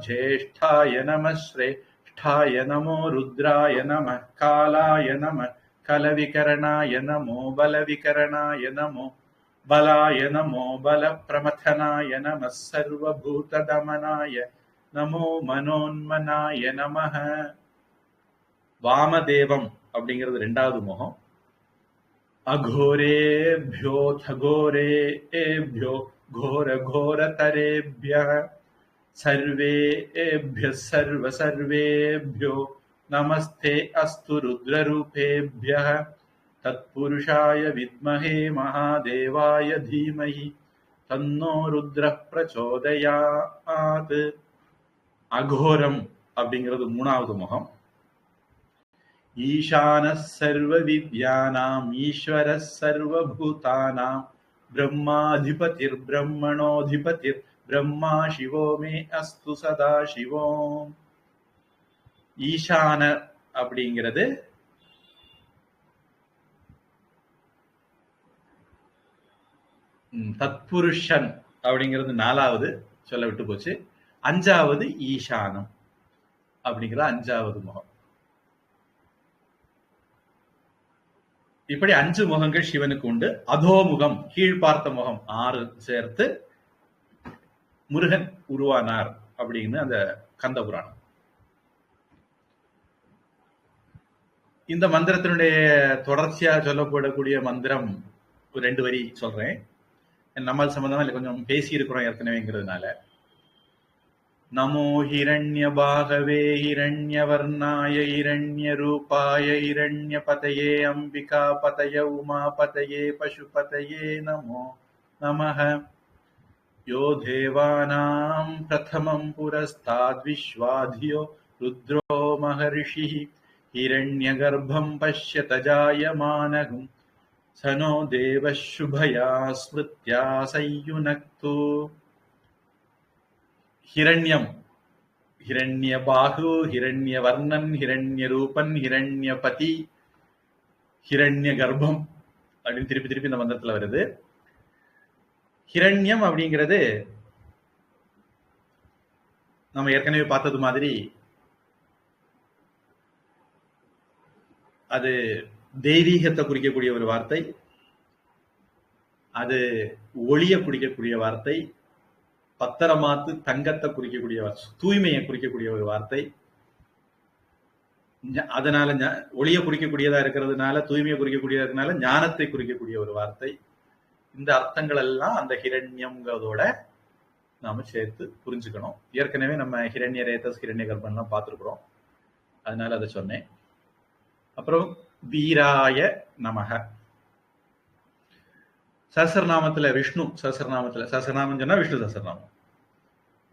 ஜேஷ்டாய நம ஸ்ரேஷ்டாய நமோ ருத்ராய நம காலாய நம கலவிகரணாய நமோ பலவிகரணாய நமோ பலாய நமோ பல பிரமதனாய நம சர்வபூததமனாய நமோ மனோன்மனாய நமஹ. வாமதேவம் அப்படிங்கிறது 2வது முகம். அகோரேபியோ தகோரேபியோ घोर घोरतरेभ्यः सर्वेभ्यः सर्व सर्वेभ्यो नमस्ते अस्तु रुद्ररूपेभ्यः तत्पुरुषाय विद्महे महादेवाय धीमहि तन्नो रुद्रः प्रचोदयात्. அகோரம் அப்படிங்கிறது 3வது முகம். ஈசானः சர்வ வித்யானாம் ஈஸ்வரः சர்வபூதானாம் ब्रह्माधिपतिर् ब्रह्मणोधिपतिर् ब्रह्मा शिवो मे अस्तु सदा शिवोம். ஈசான அப்படிங்கிறது தத்புருஷன் அப்படிங்கிறது 4வது சொல்ல விட்டு போச்சு. 5வது ஈசானம் அப்படிங்கிற 5வது முகம். இப்படி 5 முகங்கள் சிவனுக்கு உண்டு. அதோமுகம் கீழ் பார்த்த முகம் 6 சேர்த்து முருகன் உருவானார் அப்படின்னு அந்த கந்த புராணம். இந்த மந்திரத்தினுடைய தொடர்ச்சியா சொல்லப்படக்கூடிய மந்திரம் ஒரு 2 வரி சொல்றேன். நம்ம சம்பந்தமா இல்லை, கொஞ்சம் பேசி இருக்கிறோம் ஏற்கனவேங்கிறதுனால. நமோ ஹிரண்யபாகவே ஹிரண்யவர்ணாய ஹிரண்யரூபாய ஹிரண்யபதயே அம்பிகாபதய உமாபதயே பசுபதயே நமோ நமஹ. யோ தேவானாம் பிரதமம் புரஸ்தாத் விஸ்வாதியோ ருத்ரோ மஹர்ஷிः ஹிரண்யகர்ப்பம் பஷ்யத ஜாயமானகம் சனோ தேவः சுபயா ஸ்மிருத்யா சய்யுனக்து. ஹிரண்யம், ஹிரண்யபாகு, ஹிரண்யவர்ணன், ஹிரண்யரூபன், ஹிரண்யபதி, ஹிரண்யகர்ப்பம் அப்படின்னு திருப்பி திருப்பி இந்த மந்திரத்துல வருது. ஹிரண்யம் அப்படிங்கிறது நம்ம ஏற்கனவே பார்த்தது மாதிரி அது தெய்வீகத்தை குறிக்கக்கூடிய ஒரு வார்த்தை, அது ஒளியை குறிக்கக்கூடிய வார்த்தை, பத்திரமாத்து தங்கத்தை குறிக்கக்கூடிய தூய்மையை குறிக்கக்கூடிய ஒரு வார்த்தை. அதனால ஒளியை குறிக்கக்கூடியதா இருக்கிறதுனால, தூய்மையை குறிக்கக்கூடியதா இருக்கிறதுனால ஞானத்தை குறிக்கக்கூடிய ஒரு வார்த்தை. இந்த அர்த்தங்கள் எல்லாம் அந்த ஹிரண்யம்ங்கிறதோட நாம சேர்த்து புரிஞ்சுக்கணும். ஏற்கனவே நம்ம ஹிரண்ய ரேதஸ் ஹிரண்ய கர்ப்பன்லாம் பார்த்துருக்குறோம், அதனால அதை சொன்னேன். அப்புறம் வீராய நமக. சஹஸ்ரநாமத்துல விஷ்ணு சஹஸ்ரநாமம் சொன்னா விஷ்ணு சஹஸ்ரநாமம்,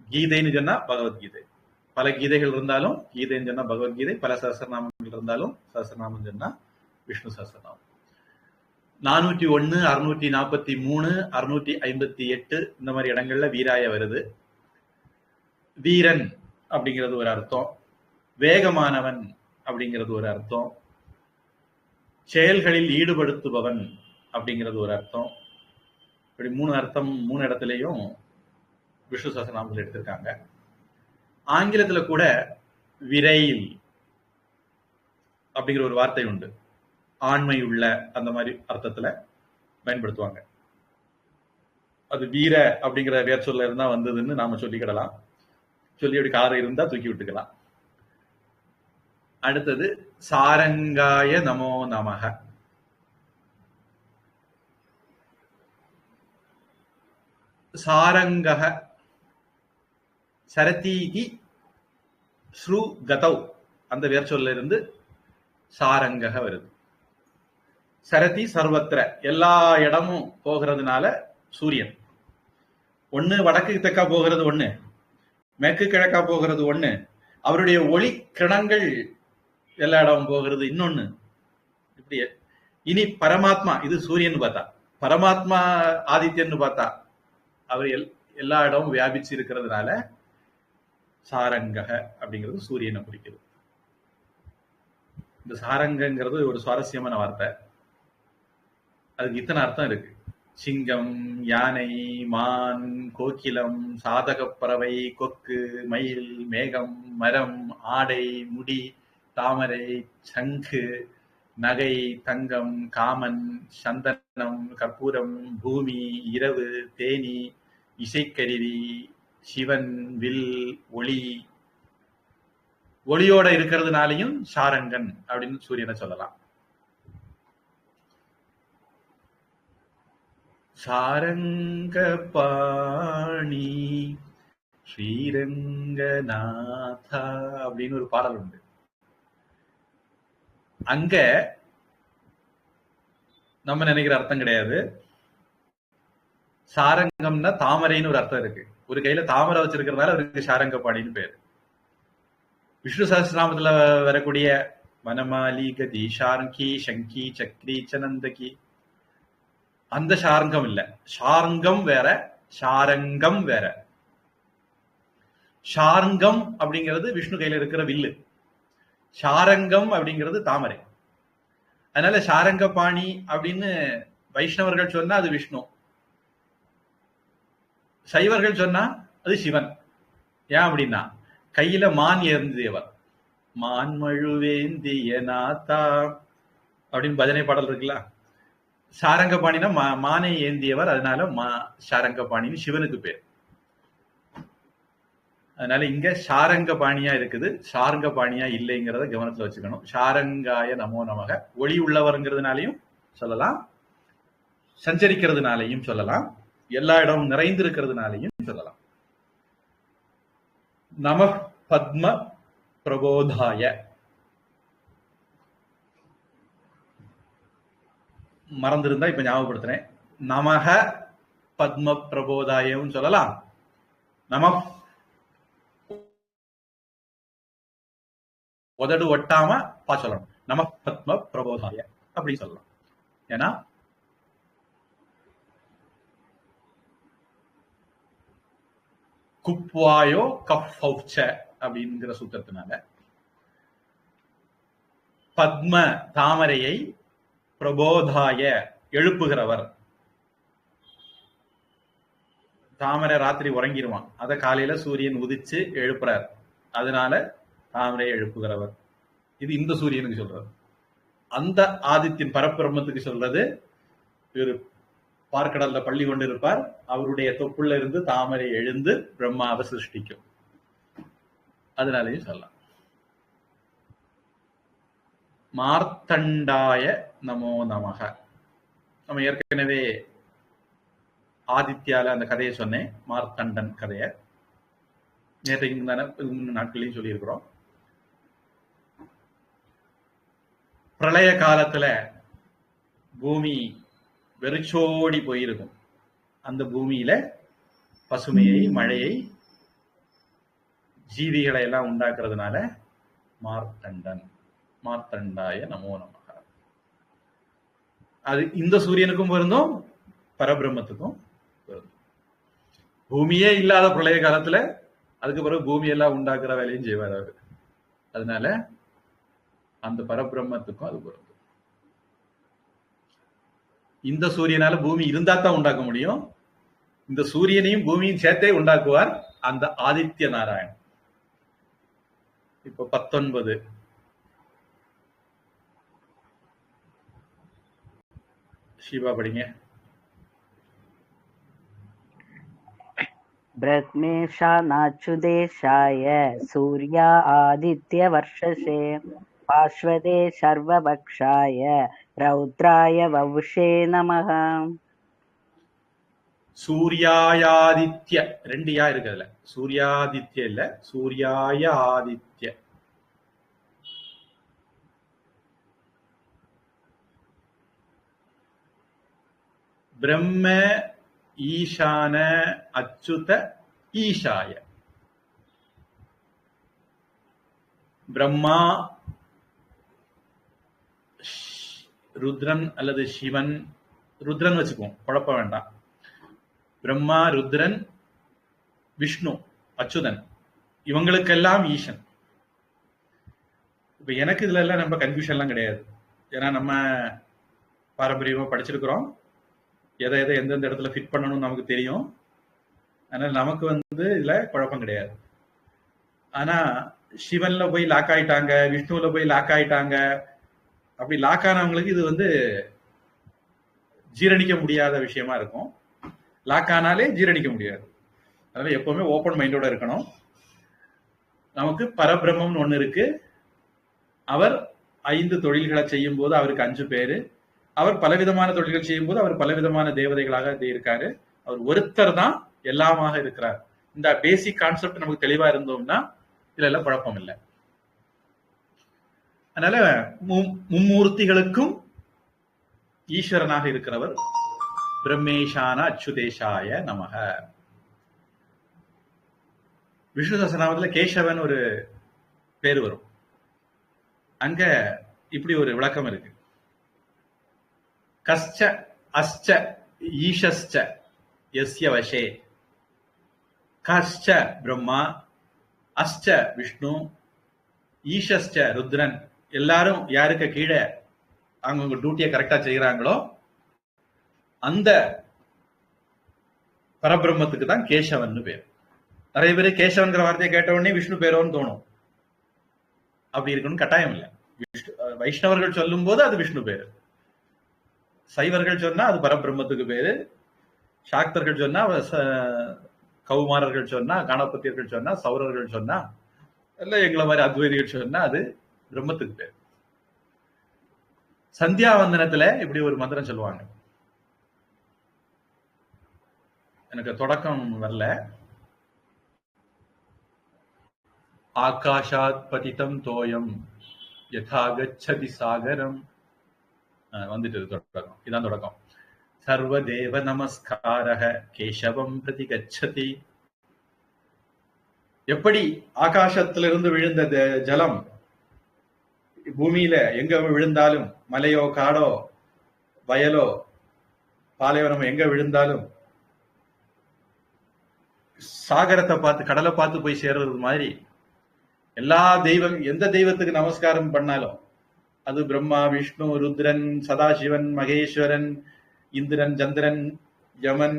கீதைன்னு சொன்னா பகவத்கீதை. பல கீதைகள் இருந்தாலும் கீதைன்னு சொன்னா பகவத்கீதை, பல சஹஸ்ரநாமங்கள் இருந்தாலும் சஹஸ்ரநாமம் சொன்னா விஷ்ணு சஹஸ்ரநாமம். 401, 643, 658 இந்த மாதிரி இடங்கள்ல வீராய வருது. வீரன் அப்படிங்கிறது ஒரு அர்த்தம், வேகமானவன் அப்படிங்கிறது ஒரு அர்த்தம், செயல்களில் ஈடுபடுத்துபவன் அப்படிங்கிறது ஒரு அர்த்தம். இப்படி 3 அர்த்தம் 3 இடத்துலையும் விஷ்ணு சஹஸ்ரநாமத்தில் எடுத்திருக்காங்க. ஆங்கிலத்துல கூட விரைல் அப்படிங்கிற ஒரு வார்த்தை உண்டு, ஆண்மை உள்ள அந்த மாதிரி அர்த்தத்துல பயன்படுத்துவாங்க. அது வீர அப்படிங்கிற வேர் சொல்ல இருந்தா வந்ததுன்னு நாம சொல்லிக்கிடலாம், சொல்லி அப்படி காரை இருந்தா தூக்கி விட்டுக்கலாம். அடுத்தது சாரங்காய நமோ நமக. சாரங்கக சரதீகி ஸ்ரு கதௌ அந்த வேர் சொல்ல இருந்து சாரங்கக வருது. சரதி சர்வத்திர எல்லா இடமும் போகிறதுனால சூரியன். ஒண்ணு வடக்கு தெற்கா போகிறது, ஒண்ணு மேற்கு கிழக்கா போகிறது, ஒண்ணு அவருடைய ஒளி கிரணங்கள் எல்லா இடமும் போகிறது, இன்னொன்னு. இப்படி இனி பரமாத்மா, இது சூரியன் பார்த்தா, பரமாத்மா ஆதித்யன்னு பார்த்தா அவர் எல்லா இடமும் வியாபிச்சு இருக்கிறதுனால சாரங்கக அப்படிங்கிறது சூரியனை குறிக்கிறது. இந்த சாரங்கிறது ஒரு சுவாரஸ்யமான வார்த்தை, அதுக்கு இத்தனை அர்த்தம் இருக்கு. சிங்கம், யானை, மான், கோகிலம், சாதக பறவை, கொக்கு, மயில், மேகம், மரம், ஆடை, முடி, தாமரை, சங்கு, நகை, தங்கம், காமன், சந்தனம், கற்பூரம், பூமி, இரவு, தேனி, இசைக்கருவி, சிவன், வில், ஒளி. ஒளியோட இருக்கிறதுனாலையும் சாரங்கன் அப்படின்னு சூரியனை சொல்லலாம். சாரங்க பாணி ஸ்ரீரங்கநாதா அப்படின்னு ஒரு பாடல் உண்டு. அங்க நம்ம நினைக்கிற அர்த்தம் கிடையாது. சாரங்கம்னா தாமரைன்னு ஒரு அர்த்தம் இருக்கு. ஒரு கையில தாமரை வச்சிருக்கிறதுனால அவருக்கு சாரங்க பாணின்னு பேரு. விஷ்ணு சஹஸ்ரநாமத்துல வரக்கூடிய வனமாலி, கதி, ஷார்ங்கி, சங்கி, சக்ரி, சனந்தகி அந்த ஷார்ங்கம் இல்ல. ஷார்ங்கம் வேற, ஷாரங்கம் வேற. ஷார்ங்கம் அப்படிங்கிறது விஷ்ணு கையில இருக்கிற வில்லு, ஷாரங்கம் அப்படிங்கிறது தாமரை. அதனால ஷாரங்க பாணி அப்படின்னு வைஷ்ணவர்கள் சொன்னா அது விஷ்ணு, சைவர்கள் சொன்னா அது சிவன். ஏன் அப்படின்னா கையில மான் ஏந்தியவர், மான் மழுவேந்திய நாத்தா அப்படின்னு பஜனை பாடல் இருக்குல்ல. சாரங்க பாணினா மானை ஏந்தியவர், அதனால சாரங்க பாணின்னு சிவனுக்கு பேர். அதனால இங்க சாரங்க பாணியா இருக்குது, சாரங்க பாணியா இல்லைங்கிறத கவனத்துல வச்சுக்கணும். சாரங்காய நமோ நமக ஒளி உள்ளவர்ங்கிறதுனாலையும் சொல்லலாம், சஞ்சரிக்கிறதுனாலையும் சொல்லலாம், எல்லா இடமும் நிறைந்திருக்கிறதுனாலையும் சொல்லலாம். நம பத்ம பிரபோதாய. மறந்திருந்தா இப்ப ஞாபகப்படுத்துறேன். நமக பத்ம பிரபோதாயம் சொல்லலாம். நம உதடு ஒட்டாம பா சொல்லணும். நம பத்ம பிரபோதாய அப்படி சொல்லலாம். ஏன்னா குப்வாயோ கஃபௌச்ச அப்படிங்கிற சூத்திரத்தினால பத்ம தாமரையை, பிரபோதாய எழுப்புகிறவர். தாமரை ராத்திரி உறங்கிடுவான், அத காலையில சூரியன் உதிச்சு எழுப்புறார், அதனால தாமரையை எழுப்புகிறவர். இது இந்த சூரியனுக்கு சொல்றது. அந்த ஆதித்யன் பரபிரம்மத்துக்கு சொல்றது, இவர் பார்க்கடல்ல பள்ளி கொண்டிருப்பார், அவருடைய தொப்புள்ள இருந்து தாமரை எழுந்து பிரம்மாவை சிருஷ்டிக்கும், அதனாலையும் சொல்லலாம். மார்த்தண்டாய நமோ நமக. நம்ம ஏற்கனவே ஆதித்யால அந்த கதையை சொன்னேன், மார்த்தண்டன் கதையை நேற்றைக்கு தானே நாட்களையும் சொல்லியிருக்கிறோம். பிரளய காலத்துல பூமி வெறிச்சோடி போயிருக்கும். அந்த பூமியில பசுமையை, மழையை, ஜீவிகளை எல்லாம் உண்டாக்குறதுனால மார்த்தண்டன், மார்த்தண்டாய நமோ நமக. அது இந்த சூரியனுக்கும் பொருந்தும், பரபிரம்மத்துக்கும் பொருந்தும். பூமியே இல்லாத பிரளய காலத்துல அதுக்கு பிறகு பூமியெல்லாம் உண்டாக்குற வேலையும் செய்வார் அவரு. அதனால அந்த பரபிரம்மத்துக்கும் அது பொருந்தும். இந்த சூரியனால பூமி இருந்தா தான் உண்டாக்க முடியும். இந்த சூரியனையும் பூமியும் சேர்த்தே உண்டாக்குவார் அந்த ஆதித்ய நாராயணன். இப்ப 19 சிவா படிங்க. ब्रह्मेशानाच्युदेशाय सूर्या आदित्यवर्षसे पार्श्वदे सर्वभक्षाय रौद्राय ववुषे नमः. சூர்யாயாதித்ய, 2 யா இருக்கு அதுல. சூர்யாதித்ய இல்ல, சூர்யாய ஆதித்ய. பிரம்ம ஈசான அச்சுத ஈசாய. பிரம்மா, ருத்ரன் அல்லது சிவன், ருத்ரன் வச்சுக்குவோம், குழப்ப வேண்டாம். பிரம்மா, ருத்ரன், விஷ்ணு, அச்சுதன், இவங்களுக்கெல்லாம் ஈசன். இப்ப எனக்கு இதுல எல்லாம் நம்ம கன்ஃபியூஷன் எல்லாம் கிடையாது. ஏன்னா நம்ம பாரம்பரியமா படிச்சிருக்கிறோம். எதை எதை எந்தெந்த இடத்துல ஃபிட் பண்ணணும்னு நமக்கு தெரியும். அதனால நமக்கு இதுல குழப்பம் கிடையாது. ஆனா சிவன்ல போய் லாக் ஆயிட்டாங்க, விஷ்ணுல போய் லாக் ஆயிட்டாங்க. அப்படி லாக் ஆனவங்களுக்கு இது ஜீரணிக்க முடியாத விஷயமா இருக்கும். லாக் ஆனாலே ஜீரணிக்க முடியாது. அதனால எப்பவுமே ஓப்பன் மைண்டோட இருக்கணும். நமக்கு பரபிரம்மம்னு ஒண்ணு இருக்கு. அவர் 5 தொழில்களை செய்யும் போது அவருக்கு 5 பேரு. அவர் பலவிதமான தொழில்கள் செய்யும் போது அவர் பலவிதமான தேவதைகளாக இருக்காரு. அவர் ஒருத்தர் தான் எல்லாமாக இருக்கிறார். இந்த பேசிக் கான்செப்ட் நமக்கு தெளிவா இருந்தோம்னா இதுல எல்லாம் குழப்பம் இல்லை. அதனால மும்மூர்த்திகளுக்கும் ஈஸ்வரனாக இருக்கிறவர் பிரம்மேஷான அச்சுதேஷாய நமக. விஷ்ணு சஹஸ்ரநாமத்துல கேசவன் ஒரு பேர் வரும். அங்க இப்படி ஒரு விளக்கம் இருக்கு. கஷ்ட அஷ்ட ஈஷஸ்ச யஸ்ய வசே. கஷ்ட பிரம்மா, அஷ்ட விஷ்ணு, ஈஷஸ்ச ருத்ரன். எல்லாரும் யாருக்கு கீழே அவங்க டியூட்டியை கரெக்டா செய்யறாங்களோ அந்த பரபிரம்மத்துக்கு தான் கேசவன் பேர். நிறைய பேர் கேசவன்கிற வார்த்தையை கேட்ட உடனே விஷ்ணு பேரோன்னு தோணும். அப்படி இருக்கணும்னு கட்டாயம் இல்லை. வைஷ்ணவர்கள் சொல்லும் போது அது விஷ்ணு பேரு, சைவர்கள் சொன்னா அது பரபிரம்மத்துக்கு பேரு, சாக்தர்கள் சொன்னா, கௌமாரர்கள் சொன்னா, கணபத்தியர்கள் சொன்னா, சௌரர்கள் சொன்னா, இல்ல எங்களை மாதிரி அத்வைதிகள் சொன்னா அது பிரம்மத்துக்கு பேர். சந்தியாவந்தனத்துல இப்படி ஒரு மந்திரம் சொல்லுவாங்க. எனக்கு தொடக்கம் வரல. ஆகாஷாத் பதிதம் தோயம் யதா கச்சதி சாகரம். வந்துட்டு தொடக்கம். இதான் தொடக்கம். சர்வதேவ நமஸ்காரஹ கேசவம் பிரதி கச்சதி. எப்படி ஆகாசத்திலிருந்து விழுந்த ஜலம் பூமியில எங்க விழுந்தாலும், மலையோ காடோ வயலோ பாலைவனமோ எங்க விழுந்தாலும் சாகரத்தை பார்த்து, கடலை பார்த்து போய் சேர்றது மாதிரி எல்லா தெய்வம், எந்த தெய்வத்துக்கு நமஸ்காரம் பண்ணாலும் அது பிரம்மா, விஷ்ணு, ருத்ரன், சதாசிவன், மகேஸ்வரன், இந்திரன், சந்திரன், யமன்,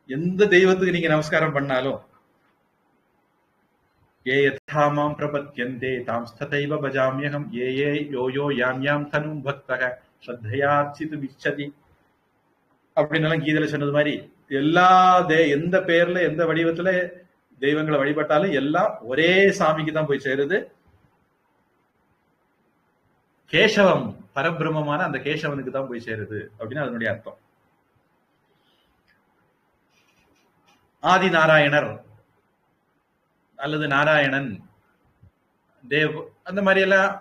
எந்த தெய்வத்துக்கு நீங்க நமஸ்காரம் பண்ணாலும் ஏ யதாமாம் பிரபத்யந்தே தாம் ஸ்ததைவ பஜாம்யஹம் ஏ ஏ யோ யோ யாம் யாம் தனும் பக்தக ஸ்ரத்தையார்ச்சிது விச்சதி அப்படின்னு கீதையில சொன்னது மாதிரி எல்லா எந்த பேர்ல எந்த வடிவத்துல தெய்வங்களை வழிபட்டாலும் எல்லாம் ஒரே சாமிக்கு தான் போய் சேருது. கேசவம் பரபிரம்மமான அந்த கேசவனுக்கு தான் போய் சேருது அப்படின்னு அதனுடைய அர்த்தம். ஆதி நாராயணர் அல்லது நாராயணன், தேவ், அந்த மாதிரி எல்லாம்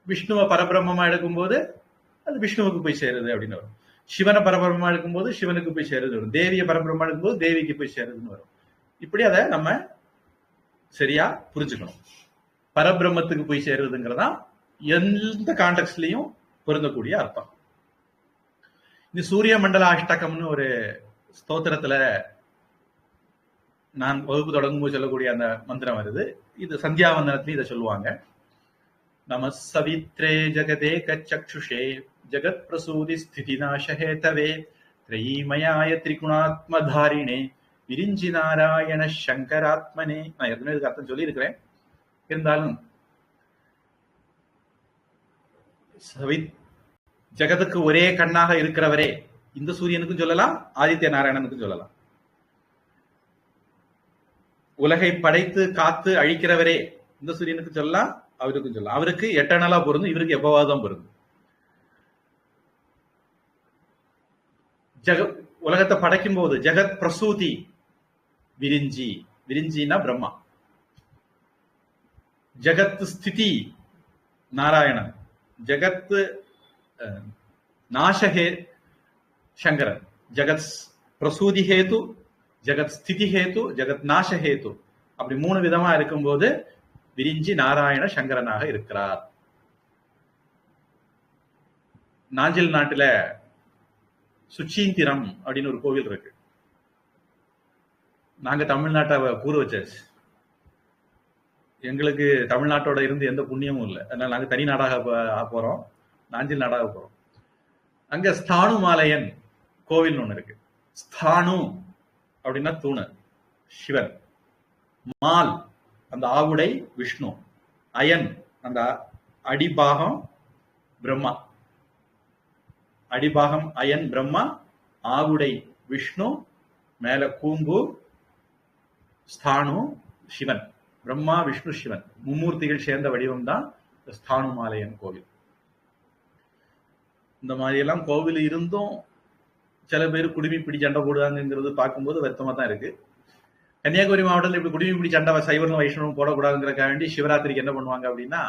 விஷ்ணுவை பரபிரம்மமா எடுக்கும்போது அது விஷ்ணுவுக்கு போய் சேருது அப்படின்னு வரும். சிவனை பரபிரம்மமா எடுக்கும்போது சிவனுக்கு போய் சேருது வரும். தேவியை பரபிரம்மமா எடுக்கும்போது தேவிக்கு போய் சேருதுன்னு வரும். இப்படி அதை நம்ம சரியா புரிஞ்சுக்கணும். பரபிரம்மத்துக்கு போய் சேருதுங்கிறதா எந்த கான்டெக்ட்லயும் பொருந்தக்கூடிய அர்த்தம். இந்த சூரிய மண்டல அஷ்டகம்னு ஒரு ஸ்தோத்திரத்துல நான் வகுப்பு தொடங்கும்போது சொல்லக்கூடிய அந்த மந்திரம் வருது. இது சந்தியாவந்தனத்திலையும் இதை சொல்லுவாங்க. நம சவித்ரே ஜகதே கச்சுஷே ஜகத் பிரசூதி ஸ்திதி நாசஹேதவே திரைமயாய திரிகுணாத்மதாரிணே விரிஞ்சி நாராயண சங்கராத்மனே. நான் ஏற்கனவே இதுக்கு அர்த்தம் சொல்லி இருக்கிறேன். இருந்தாலும் ஜகத்துக்கு ஒரே கண்ணாக இருக்கிறவரே, இந்த சூரியனுக்கும் சொல்லலாம், ஆதித்ய நாராயணனுக்கும் சொல்லலாம். உலகை படைத்து காத்து அழிக்கிறவரே, இந்த சூரியனுக்கு சொல்லலாம், அவருக்கும் சொல்லலாம். அவருக்கு எட்டர்னலா பொருந்தும், இவருக்கு எப்பவாதான் பொருந்தும். உலகத்தை படைக்கும் போது ஜெகத் பிரசூதி விரிஞ்சி, விரிஞ்சினா பிரம்மா. ஜகத் ஸ்திதி நாராயணன், ஜகத் நாசஹே சங்கரன். ஜகத் பிரசூதி ஹேது, ஜகத் ஸ்திதி ஹேது, ஜகத் நாச ஹேது. அப்படி 3 விதமா இருக்கும்போது விரிஞ்சி நாராயண சங்கரனாக இருக்கிறார். நாஞ்சில் நாட்டுல சுச்சீந்திரம் அப்படின்னு ஒரு கோவில் இருக்கு. நாங்க தமிழ்நாட்டை கூறு வச்சாச்சு. எங்களுக்கு தமிழ்நாட்டோட இருந்து எந்த புண்ணியமும் இல்லை. அதனால நாங்க தனி நாடாக போறோம், நாஞ்சில் நாடாக போறோம். அங்க ஸ்தானுமாலயன் கோவில் ஒண்ணு இருக்கு. ஸ்தானு அப்படின்னா தூணு, சிவன். மால் அந்த ஆவுடை விஷ்ணு. அயன் அந்த அடிபாகம் பிரம்மா. அடிபாகம் அயன் பிரம்மா, ஆவுடை விஷ்ணு, மேல கூம்பு ஸ்தானு சிவன். பிரம்மா விஷ்ணு சிவன் மும்மூர்த்திகள் சேர்ந்த வடிவம் தான் ஸ்தானுமாலயன் கோவில். இந்த மாதிரி எல்லாம் கோவில் இருந்தும் சில பேர் குடுமி பிடி சண்டை போடுவாங்கிறது பார்க்கும்போது வருத்தமா தான் இருக்கு. கன்னியாகுமரி மாவட்டத்தில் இப்படி குடுமி பிடி சண்டை சைவரும் வைஷ்ணவரும் போடக்கூடாதுங்கிறக்காக வேண்டி சிவராத்திரிக்கு என்ன பண்ணுவாங்க அப்படின்னா,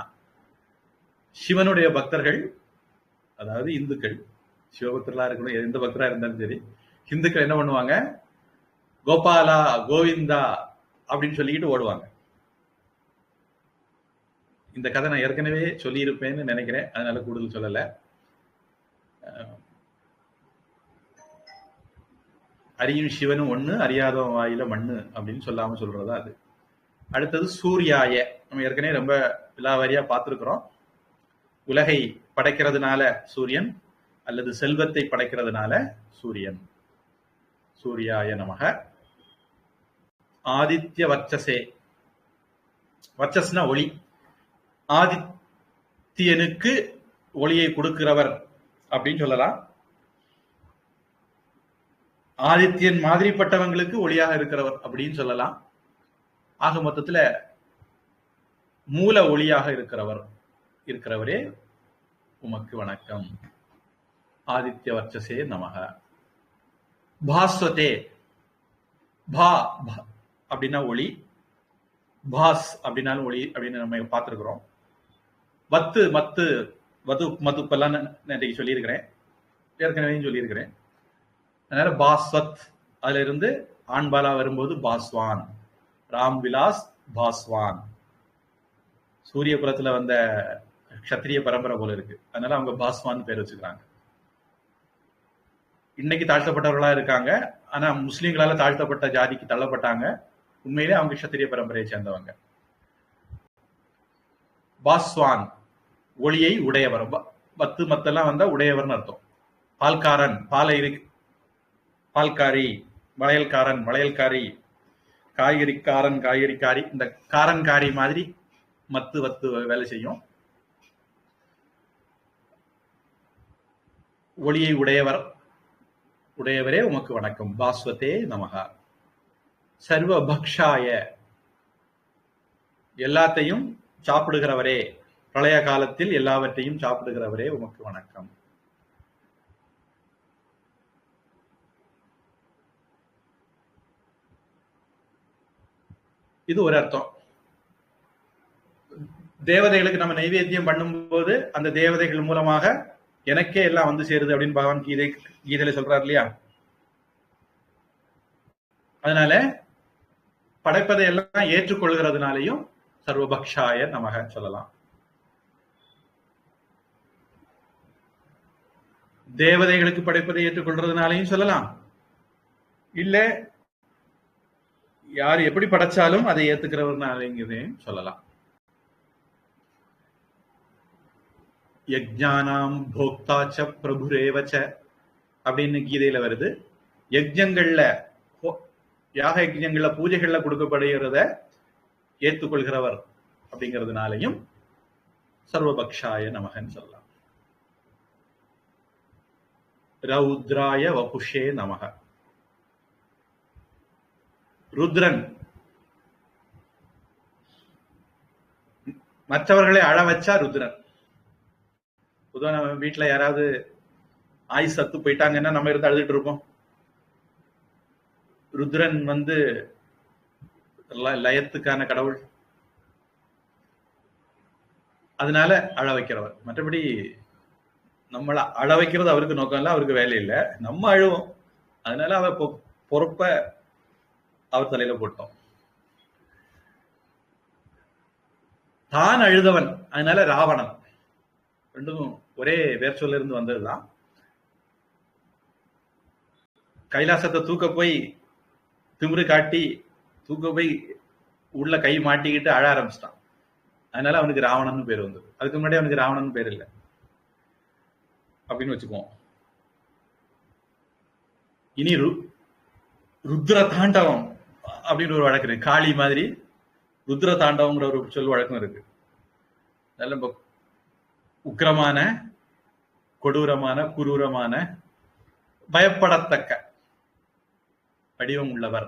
சிவனுடைய பக்தர்கள், அதாவது இந்துக்கள், சிவபக்தர்களா இருக்கணும், எந்த பக்தரா இருந்தாலும் சரி, இந்துக்கள் என்ன பண்ணுவாங்க, கோபாலா கோவிந்தா அப்படின்னு சொல்லிக்கிட்டு ஓடுவாங்க. இந்த கதை நான் ஏற்கனவே சொல்லியிருப்பேன்னு நினைக்கிறேன், அதனால கூடுதல் சொல்லல. அறியும் சிவனும் ஒண்ணு, அறியாத வாயில மண்ணு அப்படின்னு சொல்லாம சொல்றதா அது. அடுத்தது சூர்யாய. நம்ம ஏற்கனவே ரொம்ப விலாவாரியா பார்த்திருக்கிறோம். உலகை படைக்கிறதுனால சூரியன், அல்லது செல்வத்தை படைக்கிறதுனால சூரியன். சூர்யாய நமக. ஆதித்ய வர்ச்சசே. வர்ச்சஸ்னா ஒளி. ஆதித்யனுக்கு ஒளியை கொடுக்கிறவர் அப்படின்னு சொல்லலாம். ஆதித்யன் மாதிரிப்பட்டவங்களுக்கு ஒளியாக இருக்கிறவர் அப்படின்னு சொல்லலாம். ஆக மொத்தத்துல மூல ஒளியாக இருக்கிறவரே உமக்கு வணக்கம். ஆதித்ய வர்ச்சசே நமக. பாஸ்வதே. பா அப்படின்னா ஒளி, பாஸ் அப்படின்னாலும் ஒளி அப்படின்னு நம்ம பார்த்திருக்கிறோம். வத்து மத்து வது மதுப்பெல்லாம் நேற்றைக்கு சொல்லியிருக்கிறேன், ஏற்கனவே சொல்லியிருக்கிறேன். அதனால பாஸ்வத், அதுல இருந்து ஆண்பாலா வரும்போது பாஸ்வான், ராம்விலாஸ் பாஸ்வான். சூரிய குலத்துல வந்த கத்திரிய பரம்பரை போல இருக்கு, அதனால அவங்க பாஸ்வான் பேர் வச்சுக்கிறாங்க. இன்னைக்கு தாழ்த்தப்பட்டவர்களா இருக்காங்க, ஆனா முஸ்லீம்களால தாழ்த்தப்பட்ட ஜாதிக்கு தள்ளப்பட்டாங்க. உண்மையிலே அவங்க கத்திரிய பரம்பரையை சேர்ந்தவங்க. பாஸ்வான் ஒளியை உடையவர். பத்து மத்தெல்லாம் வந்தா உடையவர்னு அர்த்தம். பால்காரன், பால்காரி, வளையல்காரன், வளையல்காரி, காய்கறிக்காரன், காய்கறிக்காரி. இந்த காரன்காரி மாதிரி மத்து வத்து வேலை செய்யும். ஒளியை உடையவரே உமக்கு வணக்கம். பாஸ்வதே நமகா. சர்வ பக்ஷாய, எல்லாத்தையும் சாப்பிடுகிறவரே, பிரளய காலத்தில் எல்லாவற்றையும் சாப்பிடுகிறவரே உமக்கு வணக்கம். இது ஒரு அர்த்தம். தேவதைகளுக்கு நம்ம நைவேத்தியம் பண்ணும்போது அந்த தேவதைகள் மூலமாக எனக்கே எல்லாம் வந்து சேருது அப்படின்னு பகவான் கீதையில சொல்றாரு இல்லையா. அதனால படைப்பதை எல்லாம் ஏற்றுக்கொள்கிறதுனாலையும் சர்வபக்ஷாய நமக சொல்லலாம். தேவதைகளுக்கு படைப்பதை ஏற்றுக்கொள்றதுனாலையும் சொல்லலாம். இல்ல யார் எப்படி படைச்சாலும் அதை ஏத்துக்கிறவர்னாலையும் சொல்லலாம். யஜ்ஞானாம் போக்தாச்ச பிரபுரேவச்ச அப்படின்னு கீதையில வருது. யஜ்ஞங்கள்ல, யாக யஜ்ஞங்கள்ல, பூஜைகள்ல கொடுக்கப்படுகிறத ஏற்றுக்கொள்கிறவர் அப்படிங்கிறதுனாலையும் சர்வபக்ஷாய நமகன்னு சொல்லலாம். ரௌத்ராய வபுஷே நமக. ருத்ரன் மற்றவர்களை அழ வச்சா ருத்ரன். பொதுவாக நம்ம வீட்டுல யாராவது ஆயுஸ் சத்து போயிட்டாங்கன்னா நம்ம இருந்து அழுதுட்டு இருப்போம். ருத்ரன் வந்து லயத்துக்கான கடவுள், அதனால அழ வைக்கிறவர். மற்றபடி நம்மள அழ வைக்கிறது அவருக்கு நோக்கம் இல்லை, அவருக்கு வேலை இல்லை. நம்ம அழுவோம், அதனால அவர் பொறுப்ப அவர் தலையில போட்டோம். தான் அழுதவன், அதனால ராவணன். ரெண்டும் ஒரே வேர் சொல்ல இருந்து வந்ததுதான். கைலாசத்தை தூக்க போய் திமிரு காட்டி தூக்க போய் உள்ள கை மாட்டிக்கிட்டு அழ ஆரம்பிச்சிட்டான். அதனால அவனுக்கு ராவணன் பேர் வந்தது. அதுக்கு முன்னாடி அவனுக்கு ராவணன் பேர் இல்லை அப்படின்னு வச்சுக்குவோம். இனி ருத்ர தாண்டவம் அப்படின்னு ஒரு வழக்கு இருக்கு. காளி மாதிரி ருத்ர தாண்டவங்கிற ஒரு சொல் வழக்கம் இருக்கு. நல்ல உக்கிரமான, கொடூரமான, குரூரமான, பயப்படத்தக்க வடிவம் உள்ளவர்.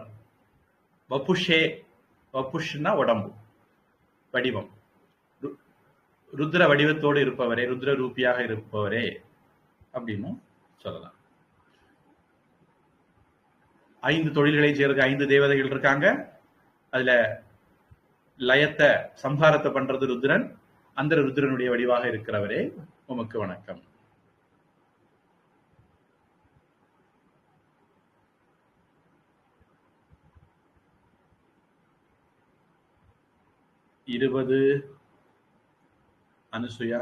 வபுஷே, வபுஷ்னா உடம்பு, வடிவம். ருத்ர வடிவத்தோடு இருப்பவரே, ருத்ர ரூபியாக இருப்பவரே அப்படின்னு சொல்லலாம். 5 தொழில்களை சேர்க்க 5 தேவதைகள் இருக்காங்க. அதுல லயத்தை, சம்ஹாரத்தை பண்றது ருத்ரன். அந்த ருத்ரனுடைய வடிவாக இருக்கிறவரே உமக்கு வணக்கம். இருபது அனுசுயா.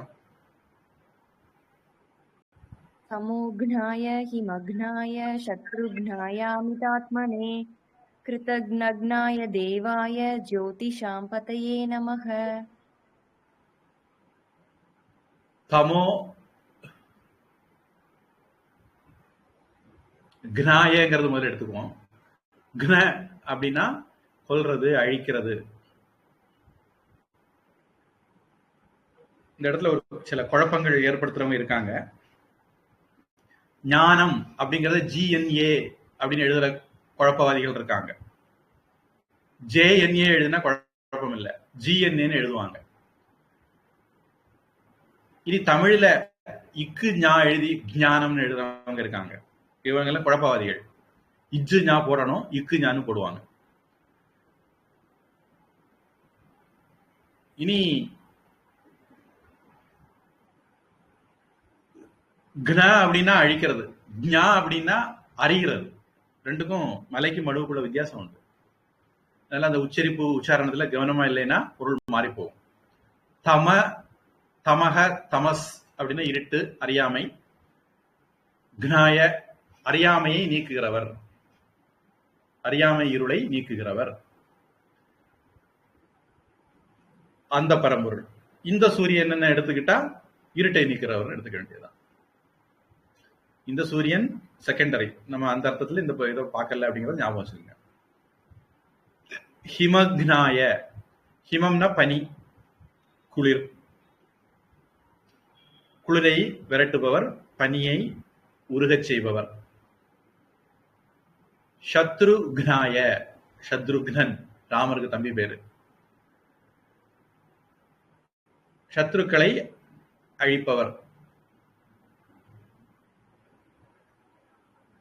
समोघ्नाय हिमघ्नाय शत्रुघ्नायामितात्मने कृतघ्नघ्नाय देवाय ज्योतिषां पतये नमः. தமோ க்னாயங்கிறது முதல்ல எடுத்துக்குவோம். க்ன அப்படின்னா கொல்றது, அழிக்கிறது. இந்த இடத்துல ஒரு சில குழப்பங்கள் ஏற்படுத்துறவங்க இருக்காங்க. ஞானம் அப்படிங்கறது GNA அப்படின்னு எழுதுற குழப்பவாதிகள் இருக்காங்க. JNA எழுதுனா குழப்பம் இல்லை, GNAன்னு எழுதுவாங்க. இனி தமிழ்ல இக்கு ஞா எழுதி ஞானம்னு எழுதுறவங்க இருக்காங்க. இவங்க எல்லாம் குழப்பவாதிகள். இஜ்ஜு ஞா போடணும், இக்கு ஞான்னு போடுவாங்க. இனி க்ன அப்படின்னா அழிக்கிறது, ஞா அப்படின்னா அறிகிறது. ரெண்டுக்கும் மலைக்கு மடுவுக்குள்ள வித்தியாசம் உண்டு. அதனால அந்த உச்சரிப்பு, உச்சாரணத்துல கவனமா இல்லைன்னா பொருள் மாறி போகும். தம, தமக, தமஸ் அப்படின்னா இருட்டு, அறியாமை. க்னாய அறியாமையை நீக்குகிறவர், அறியாமை இருளை நீக்குகிறவர், அந்த பரம்பொருள். இந்த சூரியன் என்ன எடுத்துக்கிட்டா இருட்டை நீக்கிறவர் எடுத்துக்க வேண்டியதுதான். இந்த சூரியன் செகண்டரி, நம்ம அந்த அர்த்தத்துல இந்த இதை பார்க்கல அப்படிங்கறத ஞாபகம் வச்சுக்கோங்க. ஹிமக்னாய, ஹிமம்னா பனி, குளிர். குளிரை விரட்டுபவர், பனியை உருகச் செய்பவர். சத்ருக்னாய, சத்ருக்னன் ராமருக்கு தம்பி பேரு. சத்ருக்களை அழிப்பவர்.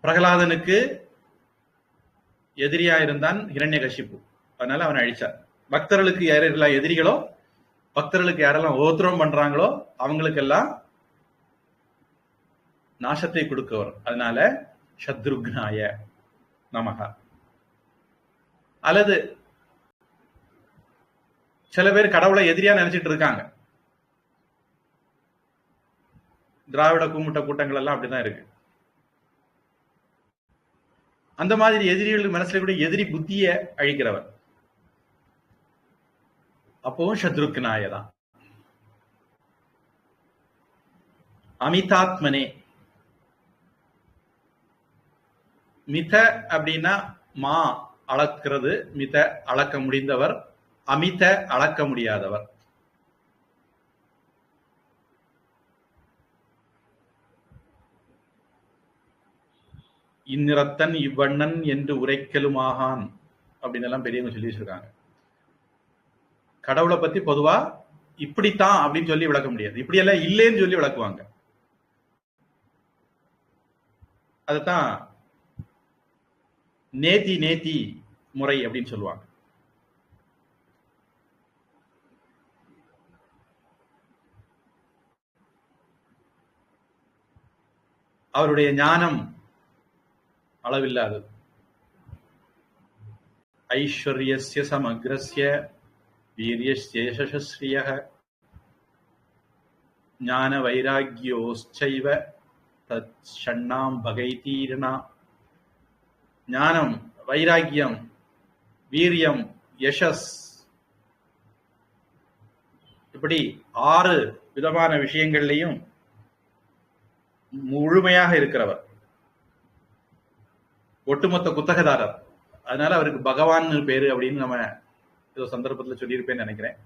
பிரகலாதனுக்கு எதிரியா இருந்தான் ஹிரண்யகசிப்பு, அதனால அவனை அழிச்சார். பக்தர்களுக்கு யாரெல்லாம் எதிரிகளோ பக்தர்களுக்கு யாரெல்லாம் உபத்திரவம் பண்றாங்களோ அவங்களுக்கெல்லாம் நாசத்தை கொடுக்கவர். அதனால சத்ருக்னாய நமக. அல்லது சில பேர் கடவுளை எதிரியா நினைச்சிட்டு இருக்காங்க. திராவிட கூமுட்ட கூட்டங்கள் எல்லாம் அப்படிதான் இருக்கு. அந்த மாதிரி எதிரிகள் மனசுல கூட எதிரி புத்திய அழிக்கிறவர். அப்பவும் சத்ருக்னாய தான். அமிதாத்மனே. மித அப்படின்னா மா அளக்கிறது, மித அளக்க முடிந்தவர், அமித அளக்க முடியாதவர். இந்நிறத்தன் இவ்வண்ணன் என்று உரைக்கலுமாகான் அப்படின்னு எல்லாம் பெரியவங்க சொல்லி வச்சிருக்காங்க. கடவுளை பத்தி பொதுவா இப்படித்தான் அப்படின்னு சொல்லி விளக்க முடியாது, இப்படியெல்லாம் இல்லைன்னு சொல்லி விளக்குவாங்க. அதுதான் நேத்தி நேத்தி முறை அப்படின்னு சொல்லுவாங்க. அவருடைய ஞானம் அளவில்லாதது. ஐஸ்வர்யஸ்ய சமக்ரஸ்ய வீரியஸ்ய யசஸ்ஸ்ரியः ஞான வைராக்யோஸ்சைவ தத் பகைதீரணா. ஞானம், வைராக்கியம், வீரியம், யசஸ், இப்படி 6 விதமான விஷயங்கள்லையும் முழுமையாக இருக்கிறவர், ஒட்டுமொத்த குத்தகதாரர். அதனால அவருக்கு பகவான் பேரு அப்படின்னு நம்ம ஏதோ சந்தர்ப்பத்தில் சொல்லியிருப்பேன்னு நினைக்கிறேன்.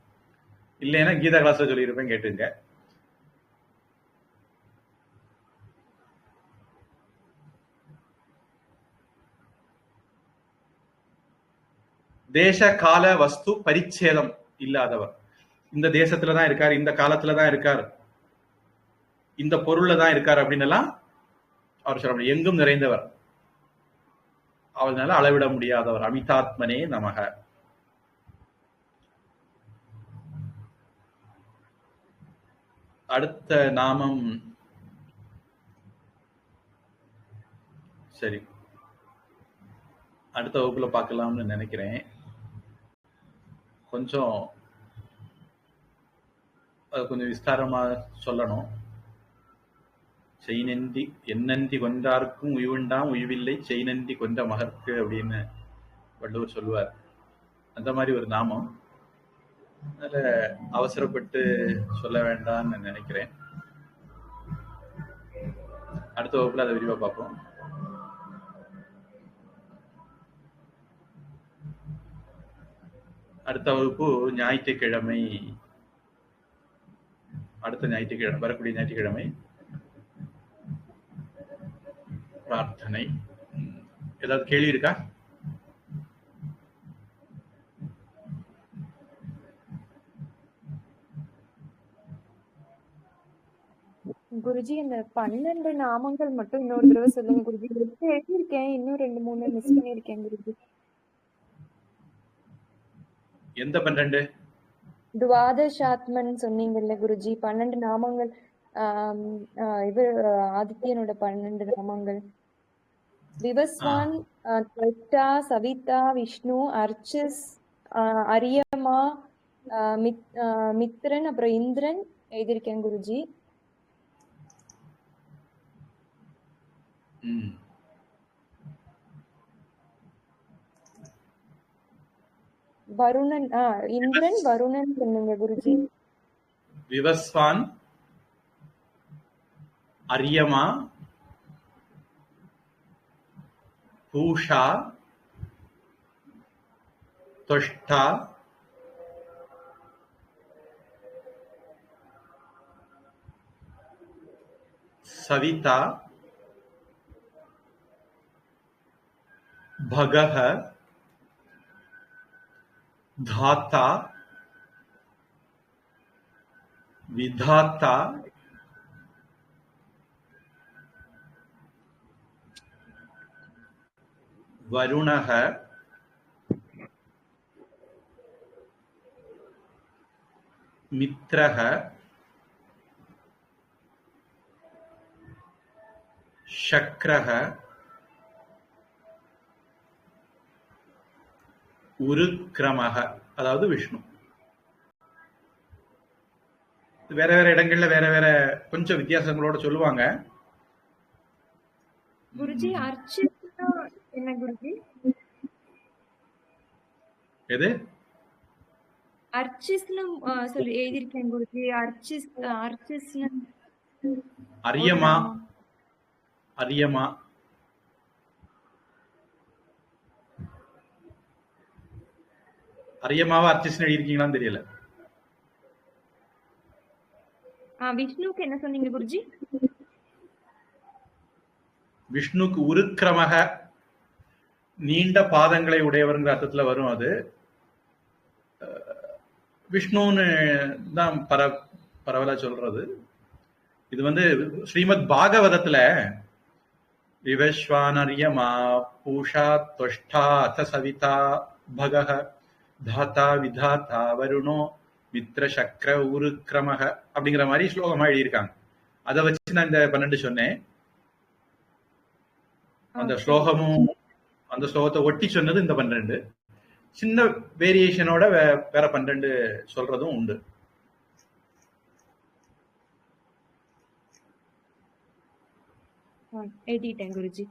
இல்லைன்னா கீதா கிளாஸ்ல சொல்லியிருப்பேன், கேட்டுங்க. தேச கால வஸ்து பரிச்சேதம் இல்லாதவர். இந்த தேசத்துலதான் இருக்கார், இந்த காலத்துலதான் இருக்கார், இந்த பொருள்ல தான் இருக்கார் அப்படின்னு எல்லாம் அவர் சொல்ல முடியும். எங்கும் நிறைந்தவர், அதனால அளவிட முடியாதவர். அமிதாத்மனே நமக. அடுத்த நாமம் சரி அடுத்த வகுப்புல பார்க்கலாம்னு நினைக்கிறேன். கொஞ்சம் விஸ்தாரமா சொல்லணும். செய்நந்தி என்னந்தி கொன்றார்க்கும் உய்வுண்டாம் உய்வில்லை செய்நந்தி கொன்ற மகற்கு அப்படின்னு வள்ளுவர் சொல்லுவார். அந்த மாதிரி ஒரு நாமம். அதனால அவசரப்பட்டு சொல்ல வேண்டாம்னு நினைக்கிறேன். அடுத்த வகுப்புல அதை விரிவா பார்ப்போம். அடுத்த வகுப்பு ஞாயிற்றுக்கிழமை, அடுத்த ஞாயிற்றுக்கிழமை, வரக்கூடிய ஞாயிற்றுக்கிழமை பிரார்த்தனை. ஏதாவது கேள்வி இருக்கா? குருஜி, அந்த 12 நாமங்கள் மட்டும் இன்னொரு தடவை சொல்லுங்க குருஜி. எழுதியிருக்கேன், இன்னும் 2-3 மிஸ் பண்ணிருக்கேன் குருஜி. எந்த 12? துவாதசாத்மன் சொன்னீங்கல்ல குருஜி, 12 நாமங்கள். இவர் ஆதித்யனோட 12 நாமங்கள். விவஸ்வான், துவஷ்டா, சவிதா, விஷ்ணு, அர்ச்சிஸ், அரியமா, மித்ரன், அப்புறம் இந்திரன் எழுதியிருக்கேன் குருஜி. வருணன், இந்திரன், வருணன் சொன்னீங்க குருஜி. விவஸ்வான், அரியமா, பூஷா, துவஷ்டா, சவிதா, भगः, धाता, विधाता, वरुणः, மித்ரஹ, சக்ரஹ, உருக்ரமஹ, அதாவது விஷ்ணு. வேற வேற இடங்கள்ல வேற வேற கொஞ்சம் வித்தியாசங்களோட சொல்லுவாங்க. குருஜி அர்ச்சித்னா என்ன குருஜி? எது? அர்ச்சிஸ்னு சொல்லி எழுதியிருக்கேன் குருஜி. அர்ச்சிஸ்னு அரியமா, ஒரு நாமா. அரியமா, அரியமாவா அர்ச்சிஸ்னு எழுதியிருக்கீங்களான்னு தெரியல. விஷ்ணுக்கு என்ன சொன்னீங்க குருஜி? விஷ்ணுக்கு உருக்கிரமக, நீண்ட பாதங்களை உடையவருங்கிற அர்த்தத்துல வரும். அது விஷ்ணுன்னு தான் பரவலா சொல்றது. இது வந்து ஸ்ரீமத் பாகவதத்துல விவஸ்வானர்யமா பூஷா துவஷ்டா அத சவிதா பகஹ தாத்தா விதாத்தா வருணோ மித்ர சக்கர உருக்கிரமக அப்படிங்கிற மாதிரி ஸ்லோகமா எழுதியிருக்காங்க. அதை வச்சு நான் இந்த 12 சொன்னேன். அந்த ஸ்லோகமும் அந்த ஸ்லோகத்தை ஒட்டி சொன்னது இந்த 12. சின்ன வேரியேஷனோட வேற 12 சொல்றதும் உண்டு. எழுதிட்டேன் குருஜி.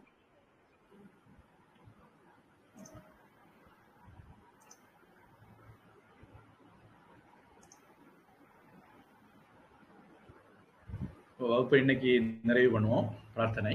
வகுப்பு இன்னைக்கு நிறைவு பண்ணுவோம். பிரார்த்தனை.